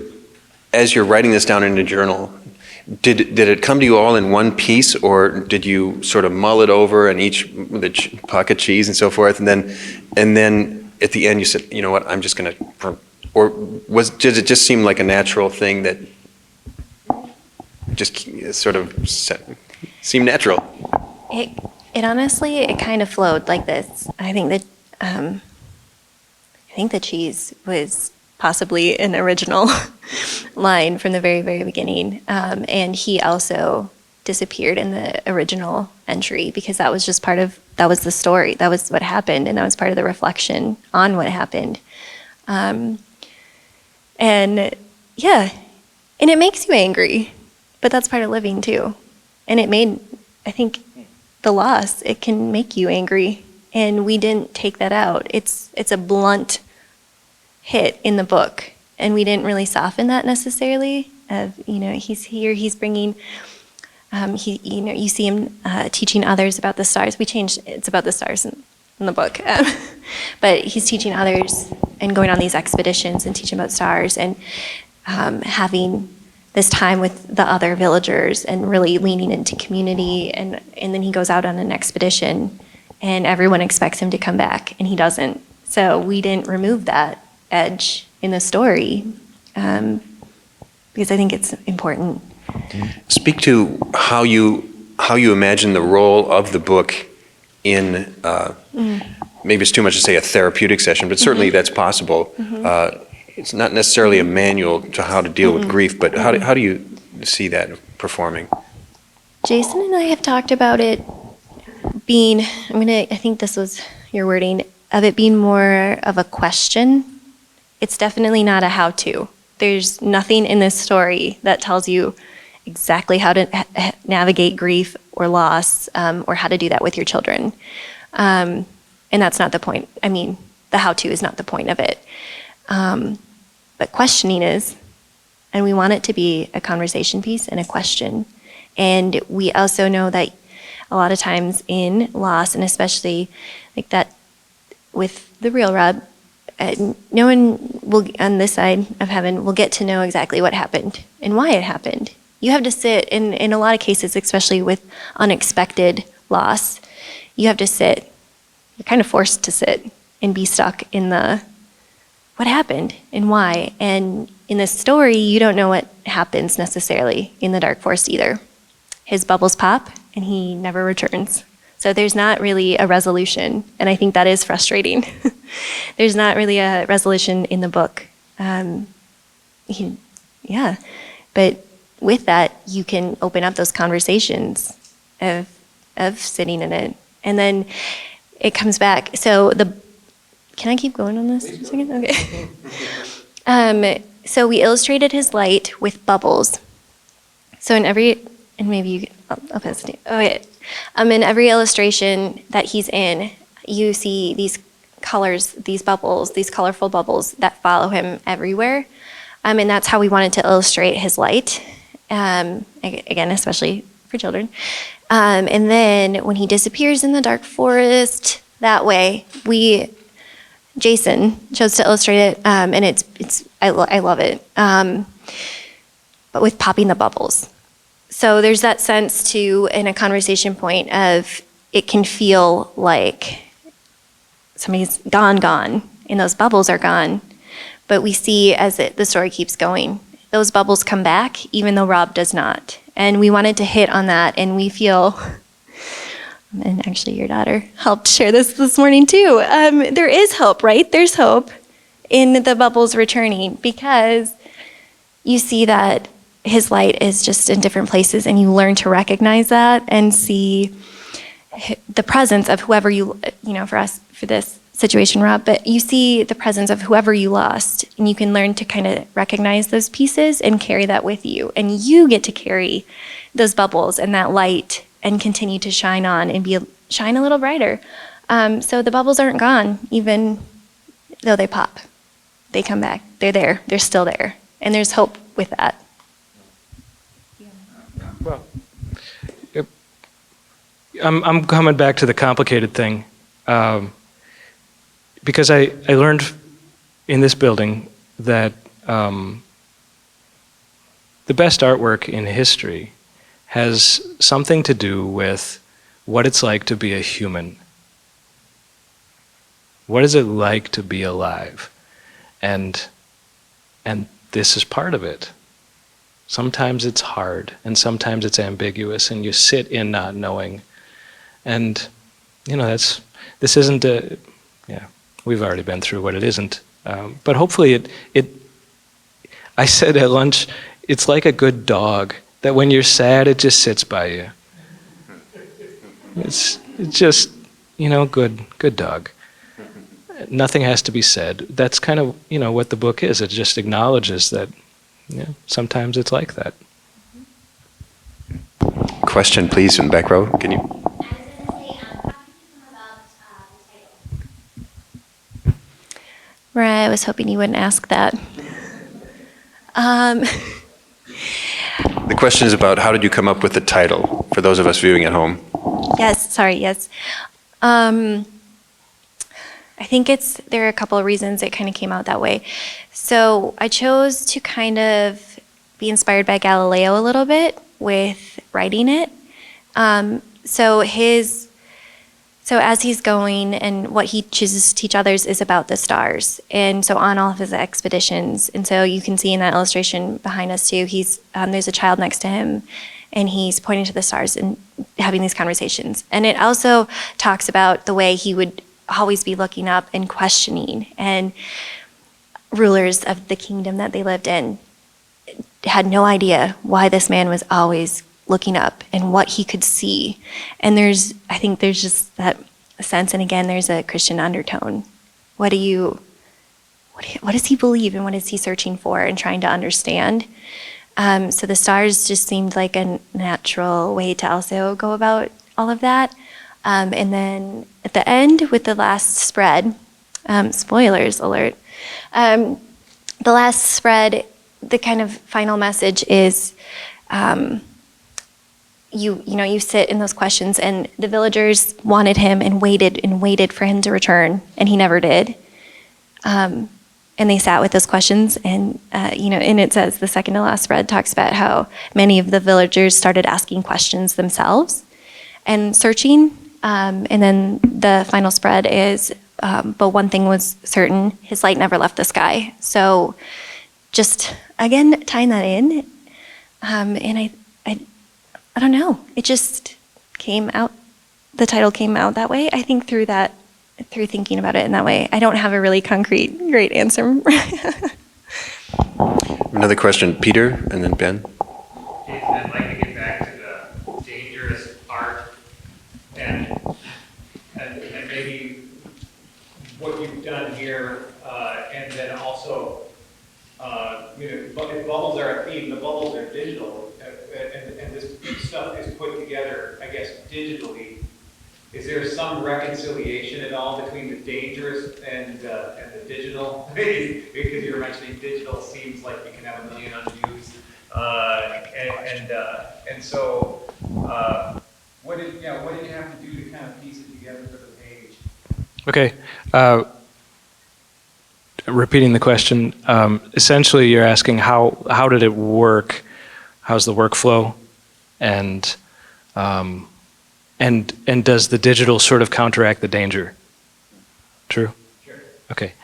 writing this down in a journal, did it come to you all in one piece, or did you sort of mull it over and each the pocket cheese and so forth, and then at the end you said, you know what, I'm just going to, or did it just seem like a natural thing that just sort of seemed natural? It honestly, it kind of flowed like this. I think the cheese was possibly an original line from the very, very beginning. And he also disappeared in the original entry because that was the story. That was what happened, and that was part of the reflection on what happened. And yeah, and it makes you angry, but that's part of living too. And it made, I think, the loss, it can make you angry, and we didn't take that out. It's a blunt hit in the book, and we didn't really soften that necessarily. He's here, he's bringing, you see him teaching others about the stars. We changed, it's about the stars in the book, but he's teaching others and going on these expeditions and teaching about stars, and having this time with the other villagers and really leaning into community, and then he goes out on an expedition and everyone expects him to come back and he doesn't. So we didn't remove that edge in the story because I think it's important. Speak to how you imagine the role of the book in, maybe it's too much to say a therapeutic session, but certainly that's possible. It's not necessarily a manual to how to deal with grief, but how do you see that performing? Jason and I have talked about it being, I think this was your wording, of it being more of a question. It's definitely not a how-to. There's nothing in this story that tells you exactly how to navigate grief or loss, or how to do that with your children. And that's not the point. The how-to is not the point of it. But questioning is, and we want it to be a conversation piece and a question. And we also know that a lot of times in loss, and especially like that with the real Rob, no one will, on this side of heaven, will get to know exactly what happened and why it happened. You have to sit, in a lot of cases, especially with unexpected loss, you have to sit, you're kind of forced to sit and be stuck in the what happened and why. And in this story, you don't know what happens necessarily in the dark forest either. His bubbles pop and he never returns. So there's not really a resolution, and I think that is frustrating. There's not really a resolution in the book. But with that, you can open up those conversations of sitting in it. And then it comes back. So can I keep going on this a second? Okay. So we illustrated his light with bubbles. So in every illustration that he's in, you see these colors, these bubbles, these colorful bubbles that follow him everywhere. And that's how we wanted to illustrate his light, again, especially for children. And then when he disappears in the dark forest, that way, Jason chose to illustrate it, and I love it, but with popping the bubbles. So there's that sense too, in a conversation point of, it can feel like somebody's gone, and those bubbles are gone. But we see as the story keeps going, those bubbles come back, even though Rob does not. And we wanted to hit on that, and we feel, and actually your daughter helped share this morning too, there is hope, right? There's hope in the bubbles returning, because you see that his light is just in different places, and you learn to recognize that and see the presence of whoever for this situation, Rob, but you see the presence of whoever you lost, and you can learn to kind of recognize those pieces and carry that with you. And you get to carry those bubbles and that light and continue to shine on and shine a little brighter. So the bubbles aren't gone, even though they pop. They come back. They're there. They're still there. And there's hope with that. Well, I'm coming back to the complicated thing. Because I learned in this building that the best artwork in history has something to do with what it's like to be a human. What is it like to be alive? And this is part of it. Sometimes it's hard, and sometimes it's ambiguous, and you sit in not knowing. And, this isn't we've already been through what it isn't. But hopefully I said at lunch, it's like a good dog, that when you're sad, it just sits by you. It's just, good dog. Nothing has to be said. That's kind of, what the book is. It just acknowledges that, sometimes it's like that. Question, please, in the back row. Can you? Right, I was hoping you wouldn't ask that. The question is about how did you come up with the title, for those of us viewing at home? Yes. I think there are a couple of reasons it kind of came out that way. So I chose to kind of be inspired by Galileo a little bit with writing it. So as he's going, and what he chooses to teach others is about the stars. And so on all of his expeditions, and so you can see in that illustration behind us too, there's a child next to him, and he's pointing to the stars and having these conversations. And it also talks about the way he would always be looking up and questioning, and rulers of the kingdom that they lived in had no idea why this man was always looking up and what he could see. And I think there's just that sense, and again, there's a Christian undertone. What does he believe, and what is he searching for and trying to understand? So the stars just seemed like a natural way to also go about all of that. And then at the end, with the last spread, spoilers alert, the last spread, the kind of final message is, you sit in those questions, and the villagers wanted him and waited for him to return, and he never did. And they sat with those questions, and and it says the second to last spread talks about how many of the villagers started asking questions themselves and searching. And then the final spread is, but one thing was certain: his light never left the sky. So, just again tying that in, and I don't know. It just came out. The title came out that way. I think through thinking about it in that way. I don't have a really concrete, great answer. Another question, Peter, and then Ben. I'd like to get back to the dangerous art and maybe what you've done here, and then also, if bubbles are a theme, the bubbles are digital, and this stuff is put together, I guess, digitally. Is there some reconciliation at all between the dangerous and the digital? Because you were mentioning digital seems like you can have a million unused. And so, what did you have to do to kind of piece it together for the page? Okay. Repeating the question, essentially you're asking how did it work? How's the workflow? And does the digital sort of counteract the danger? True? Sure. Okay.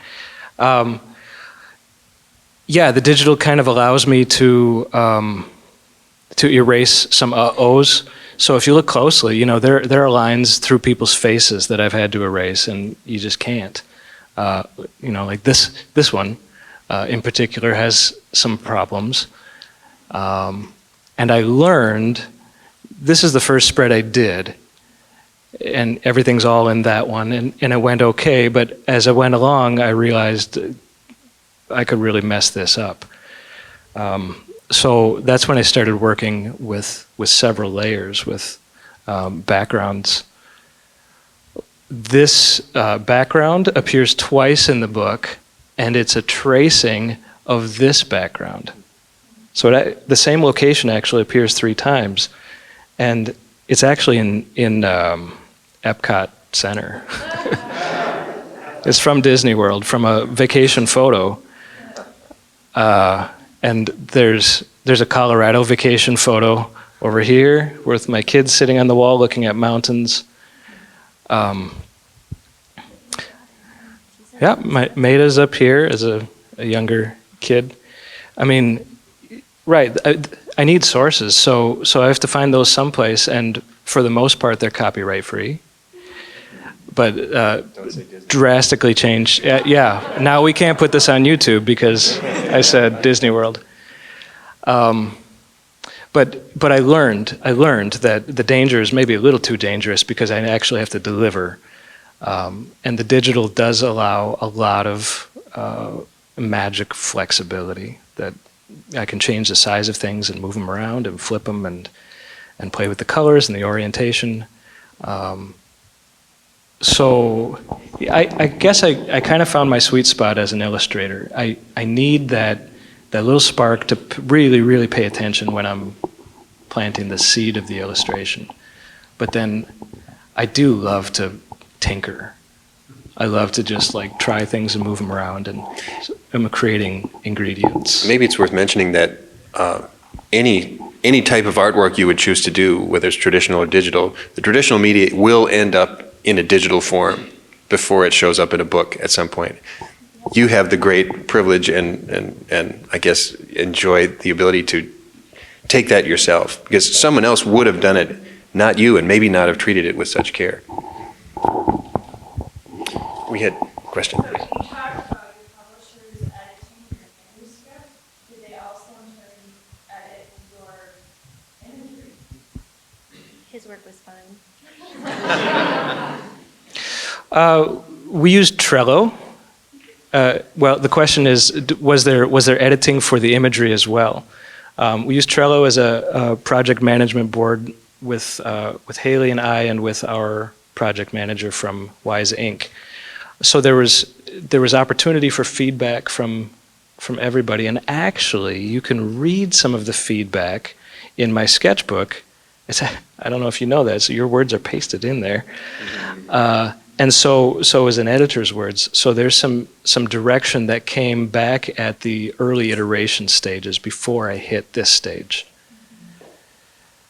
Yeah, the digital kind of allows me to erase some O's. So if you look closely, you know, there are lines through people's faces that I've had to erase, and you just can't. You know, like this one in particular has some problems. And I learned, this is the first spread I did, and everything's all in that one, and it went okay, but as I went along, I realized I could really mess this up. So that's when I started working with several layers, with backgrounds. This background appears twice in the book, and it's a tracing of this background. So the same location actually appears 3 times, and it's actually in Epcot Center. It's from Disney World, from a vacation photo. And there's a Colorado vacation photo over here with my kids sitting on the wall looking at mountains. Yeah, Maida's up here as a younger kid. I mean, right, I need sources, so I have to find those someplace, and for the most part, they're copyright free. But drastically changed. Yeah, now we can't put this on YouTube because I said Disney World. But I learned that the danger is maybe a little too dangerous because I actually have to deliver. And the digital does allow a lot of magic flexibility, that I can change the size of things and move them around and flip them and play with the colors and the orientation. So I guess I kind of found my sweet spot as an illustrator. I need that little spark to really, really pay attention when I'm planting the seed of the illustration. But then I do love to tinker. I love to just like try things and move them around, and I'm creating ingredients. Maybe it's worth mentioning that any type of artwork you would choose to do, whether it's traditional or digital, the traditional media will end up in a digital form before it shows up in a book at some point. You have the great privilege and I guess enjoy the ability to take that yourself, because someone else would have done it, not you, and maybe not have treated it with such care. We had a question. So you talked about your publishers editing your manuscript. Do they also in turn edit your imagery? His work was fine. We used Trello. Well, the question is, was there editing for the imagery as well? We used Trello as a project management board with Haylee and I, and with our project manager from Wise Inc. So there was opportunity for feedback from everybody, and actually you can read some of the feedback in my sketchbook. I don't know if you know that, so your words are pasted in there. And so is an editor's words. So there's some direction that came back at the early iteration stages before I hit this stage.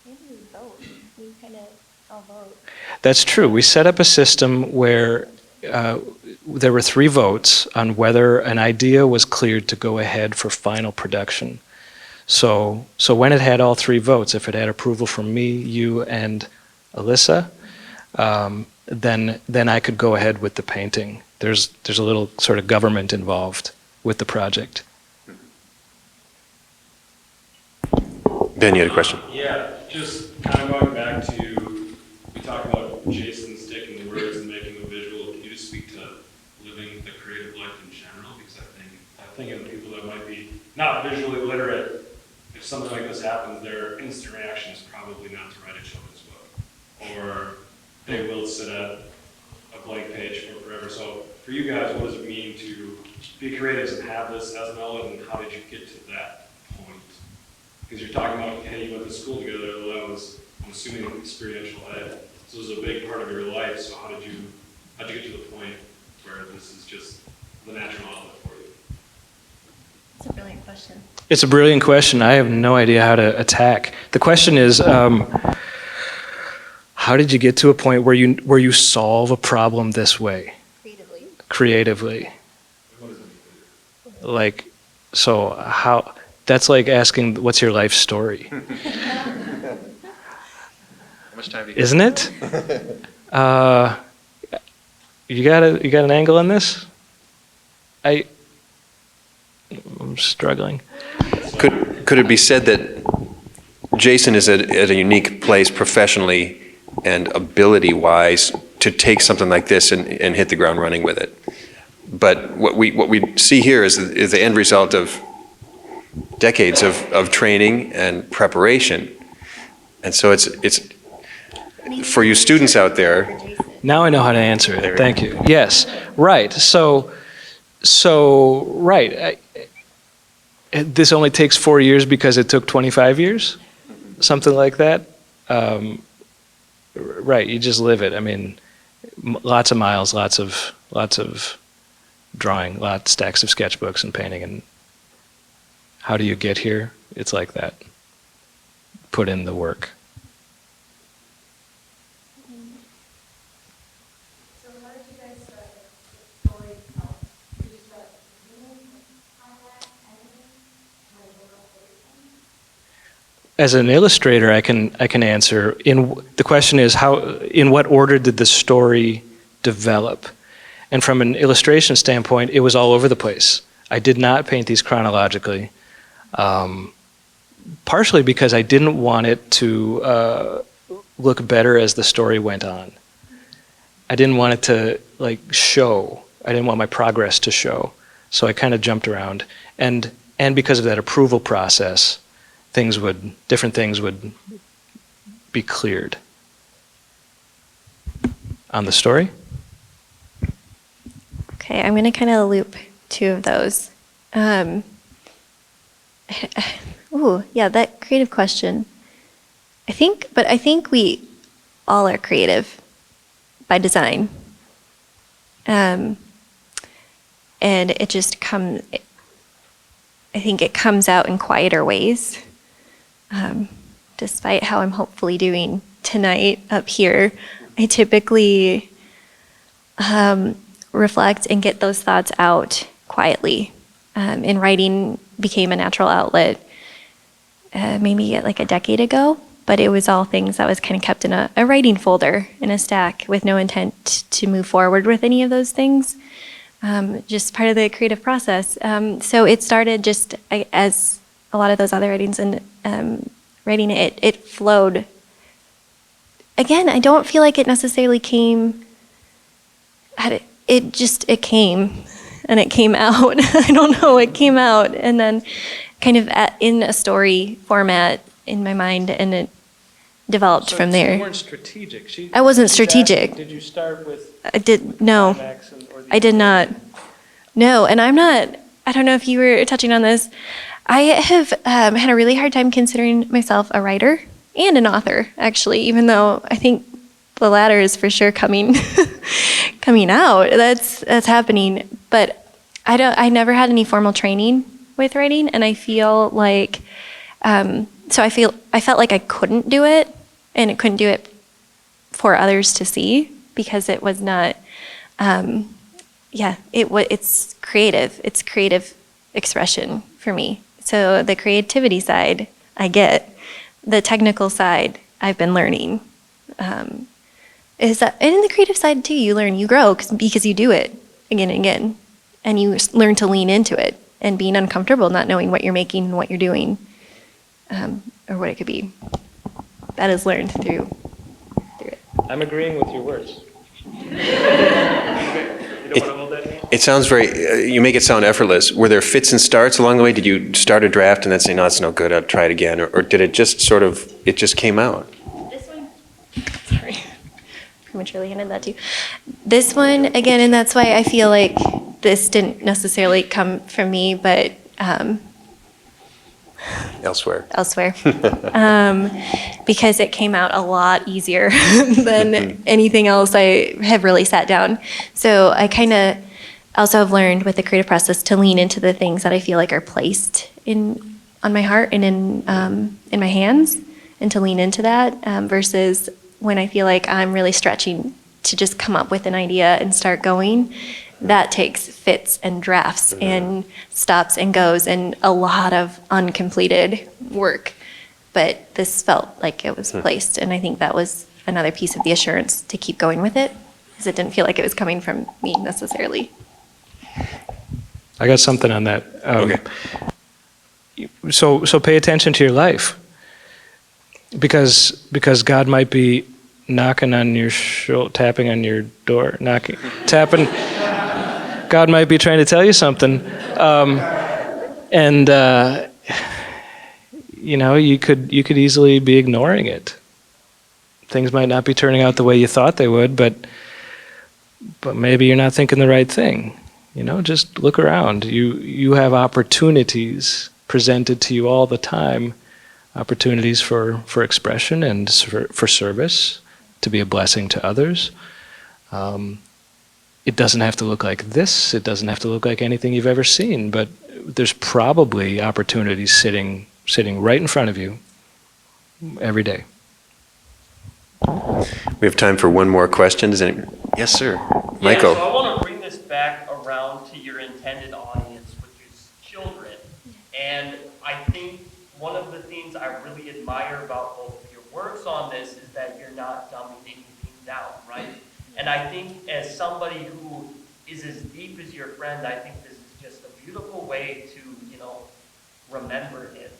Maybe we vote. We kind of all vote. That's true. We set up a system where there were 3 votes on whether an idea was cleared to go ahead for final production. So when it had all 3 votes, if it had approval from me, you, and Alyssa, then I could go ahead with the painting. There's a little sort of government involved with the project. Ben, you had a question. Yeah, just kind of going back to, we talked about Jason's taking the words and making a visual. Can you just speak to living the creative life in general? Because I think of people that might be not visually literate, if something like this happens, their instant reaction is probably not to write a children's book. Or they will sit at a blank page for forever. So for you guys, what does it mean to be creatives and have this as an outlet, and how did you get to that point? Because you're talking about, hey, you went to school together, that was, I'm assuming, experiential ed. So this is a big part of your life, so how'd you get to the point where this is just the natural outlet for you? It's a brilliant question. It's a brilliant question. I have no idea how to attack. The question is, how did you get to a point where you solve a problem this way? Creatively. Like, so how, that's like asking, what's your life story? How much time do you Isn't it? You got an angle on this? I'm struggling. Could it be said that Jason is at a unique place professionally and ability-wise to take something like this and hit the ground running with it? But what we see here is the end result of decades of training and preparation. And so it's for you students out there. Now I know how to answer it. Thank you. Yes, right. So right. This only takes 4 years because it took 25 years, something like that. Right. You just live it. I mean, lots of miles, lots of drawing, stacks of sketchbooks and painting. And how do you get here? It's like that. Put in the work. So how did you guys start the story itself? Did you start doing highlight, editing, like As an illustrator, I can answer. The question is in what order did the story develop? And from an illustration standpoint, it was all over the place. I did not paint these chronologically, partially because I didn't want it to look better as the story went on. I didn't want it to show. I didn't want my progress to show. So I kind of jumped around, and because of that approval process, different things would be cleared. On the story? Okay, I'm going to kind of loop two of those. That creative question. I think we all are creative by design. And it just I think it comes out in quieter ways. Despite how I'm hopefully doing tonight up here, I typically reflect and get those thoughts out quietly. And writing became a natural outlet maybe like a decade ago, but it was all things that was kind of kept in a writing folder in a stack with no intent to move forward with any of those things. Just part of the creative process. So it started just as a lot of those other writings, and writing it flowed. Again, I don't feel like it necessarily came. It came, and it came out. I don't know, it came out, and then kind of in a story format in my mind, and it developed from there. So you weren't strategic. I wasn't strategic. Did you start with? No, I did not. No, and I'm not. I don't know if you were touching on this. I have had a really hard time considering myself a writer and an author, actually, even though I think the latter is for sure coming out. That's happening. But I never had any formal training with writing, and I feel like I felt like I couldn't do it, and I couldn't do it for others to see because it was not. It's creative. It's creative expression for me. So the creativity side, I get. The technical side, I've been learning. Is that, and in the creative side too, you learn, you grow because you do it again and again, and you learn to lean into it and being uncomfortable, not knowing what you're making and what you're doing, or what it could be. That is learned through it. I'm agreeing with your words. It sounds you make it sound effortless. Were there fits and starts along the way? Did you start a draft and then say, no, it's no good, I'll try it again? Or did it just it just came out? This one, sorry. prematurely handed that to you. This one, again, and that's why I feel like this didn't necessarily come from me, but Elsewhere. Because it came out a lot easier than anything else I have really sat down. So I kind of also have learned with the creative process to lean into the things that I feel like are placed on my heart and in my hands, and to lean into that versus when I feel like I'm really stretching to just come up with an idea and start going. That takes fits and drafts and stops and goes and a lot of uncompleted work. But this felt like it was placed, and I think that was another piece of the assurance to keep going with it, because it didn't feel like it was coming from me necessarily. I got something on that. Okay. So pay attention to your life, because God might be knocking on your shoulder, tapping on your door, tapping. God might be trying to tell you something, and you could easily be ignoring it. Things might not be turning out the way you thought they would, but maybe you're not thinking the right thing. Just look around. You have opportunities presented to you all the time, opportunities for expression and for service, to be a blessing to others. It doesn't have to look like this. It doesn't have to look like anything you've ever seen, but there's probably opportunities sitting right in front of you every day. We have time for one more question. Yes, sir. Michael. Yeah, so I want to bring this back around to your intended audience, which is children. And I think one of the things I really admire about both of your works on this is that you're not dumbing anything down, right? And I think as somebody who is as deep as your friend, I think this is just a beautiful way to, remember him.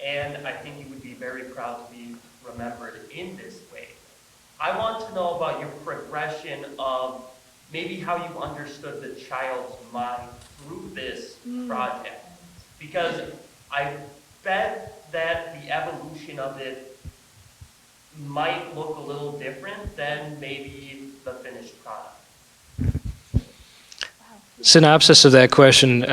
And I think you would be very proud to be remembered in this way. I want to know about your progression of maybe how you understood the child's mind through this project. Because I bet that the evolution of it might look a little different than maybe the finished product. Synopsis of that question,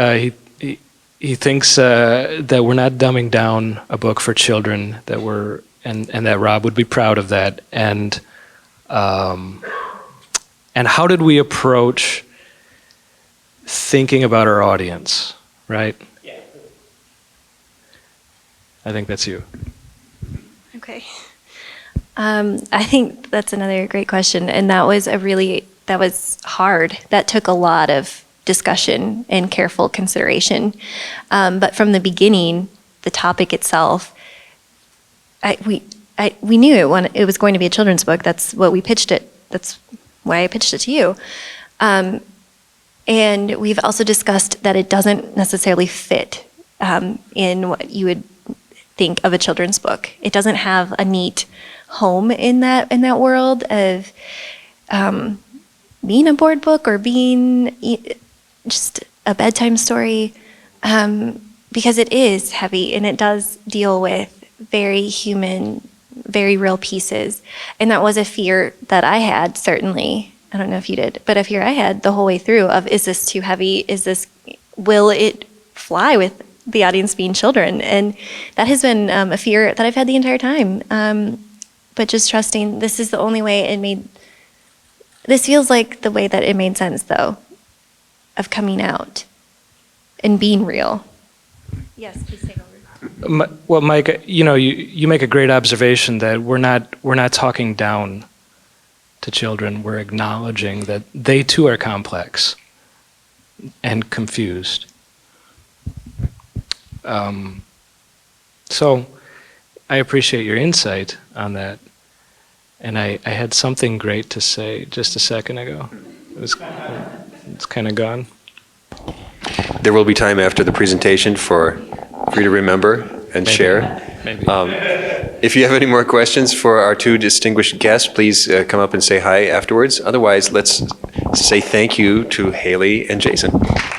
he thinks that we're not dumbing down a book for children, and that Rob would be proud of that. And how did we approach thinking about our audience, right? Yeah. I think that's you. Okay. I think that's another great question, and that was hard. That took a lot of discussion and careful consideration. But from the beginning, the topic itself, we knew it was going to be a children's book. That's what we pitched it. That's why I pitched it to you. And we've also discussed that it doesn't necessarily fit in what you would think of a children's book. It doesn't have a neat home in that world of being a board book or being just a bedtime story, because it is heavy and it does deal with very human, very real pieces. And that was a fear that I had, certainly. I don't know if you did, but a fear I had the whole way through of, is this too heavy? Will it fly with the audience being children? And that has been a fear that I've had the entire time. But just trusting this is the only way this feels like the way that it made sense, though, of coming out and being real. Yes, please take over. Well, Mike, you make a great observation that we're not talking down to children. We're acknowledging that they too are complex and confused. So I appreciate your insight on that. And I had something great to say just a second ago. It's kind of gone. There will be time after the presentation for you to remember and share. Maybe. If you have any more questions for our two distinguished guests, please come up and say hi afterwards. Otherwise, let's say thank you to Haylee and Jason.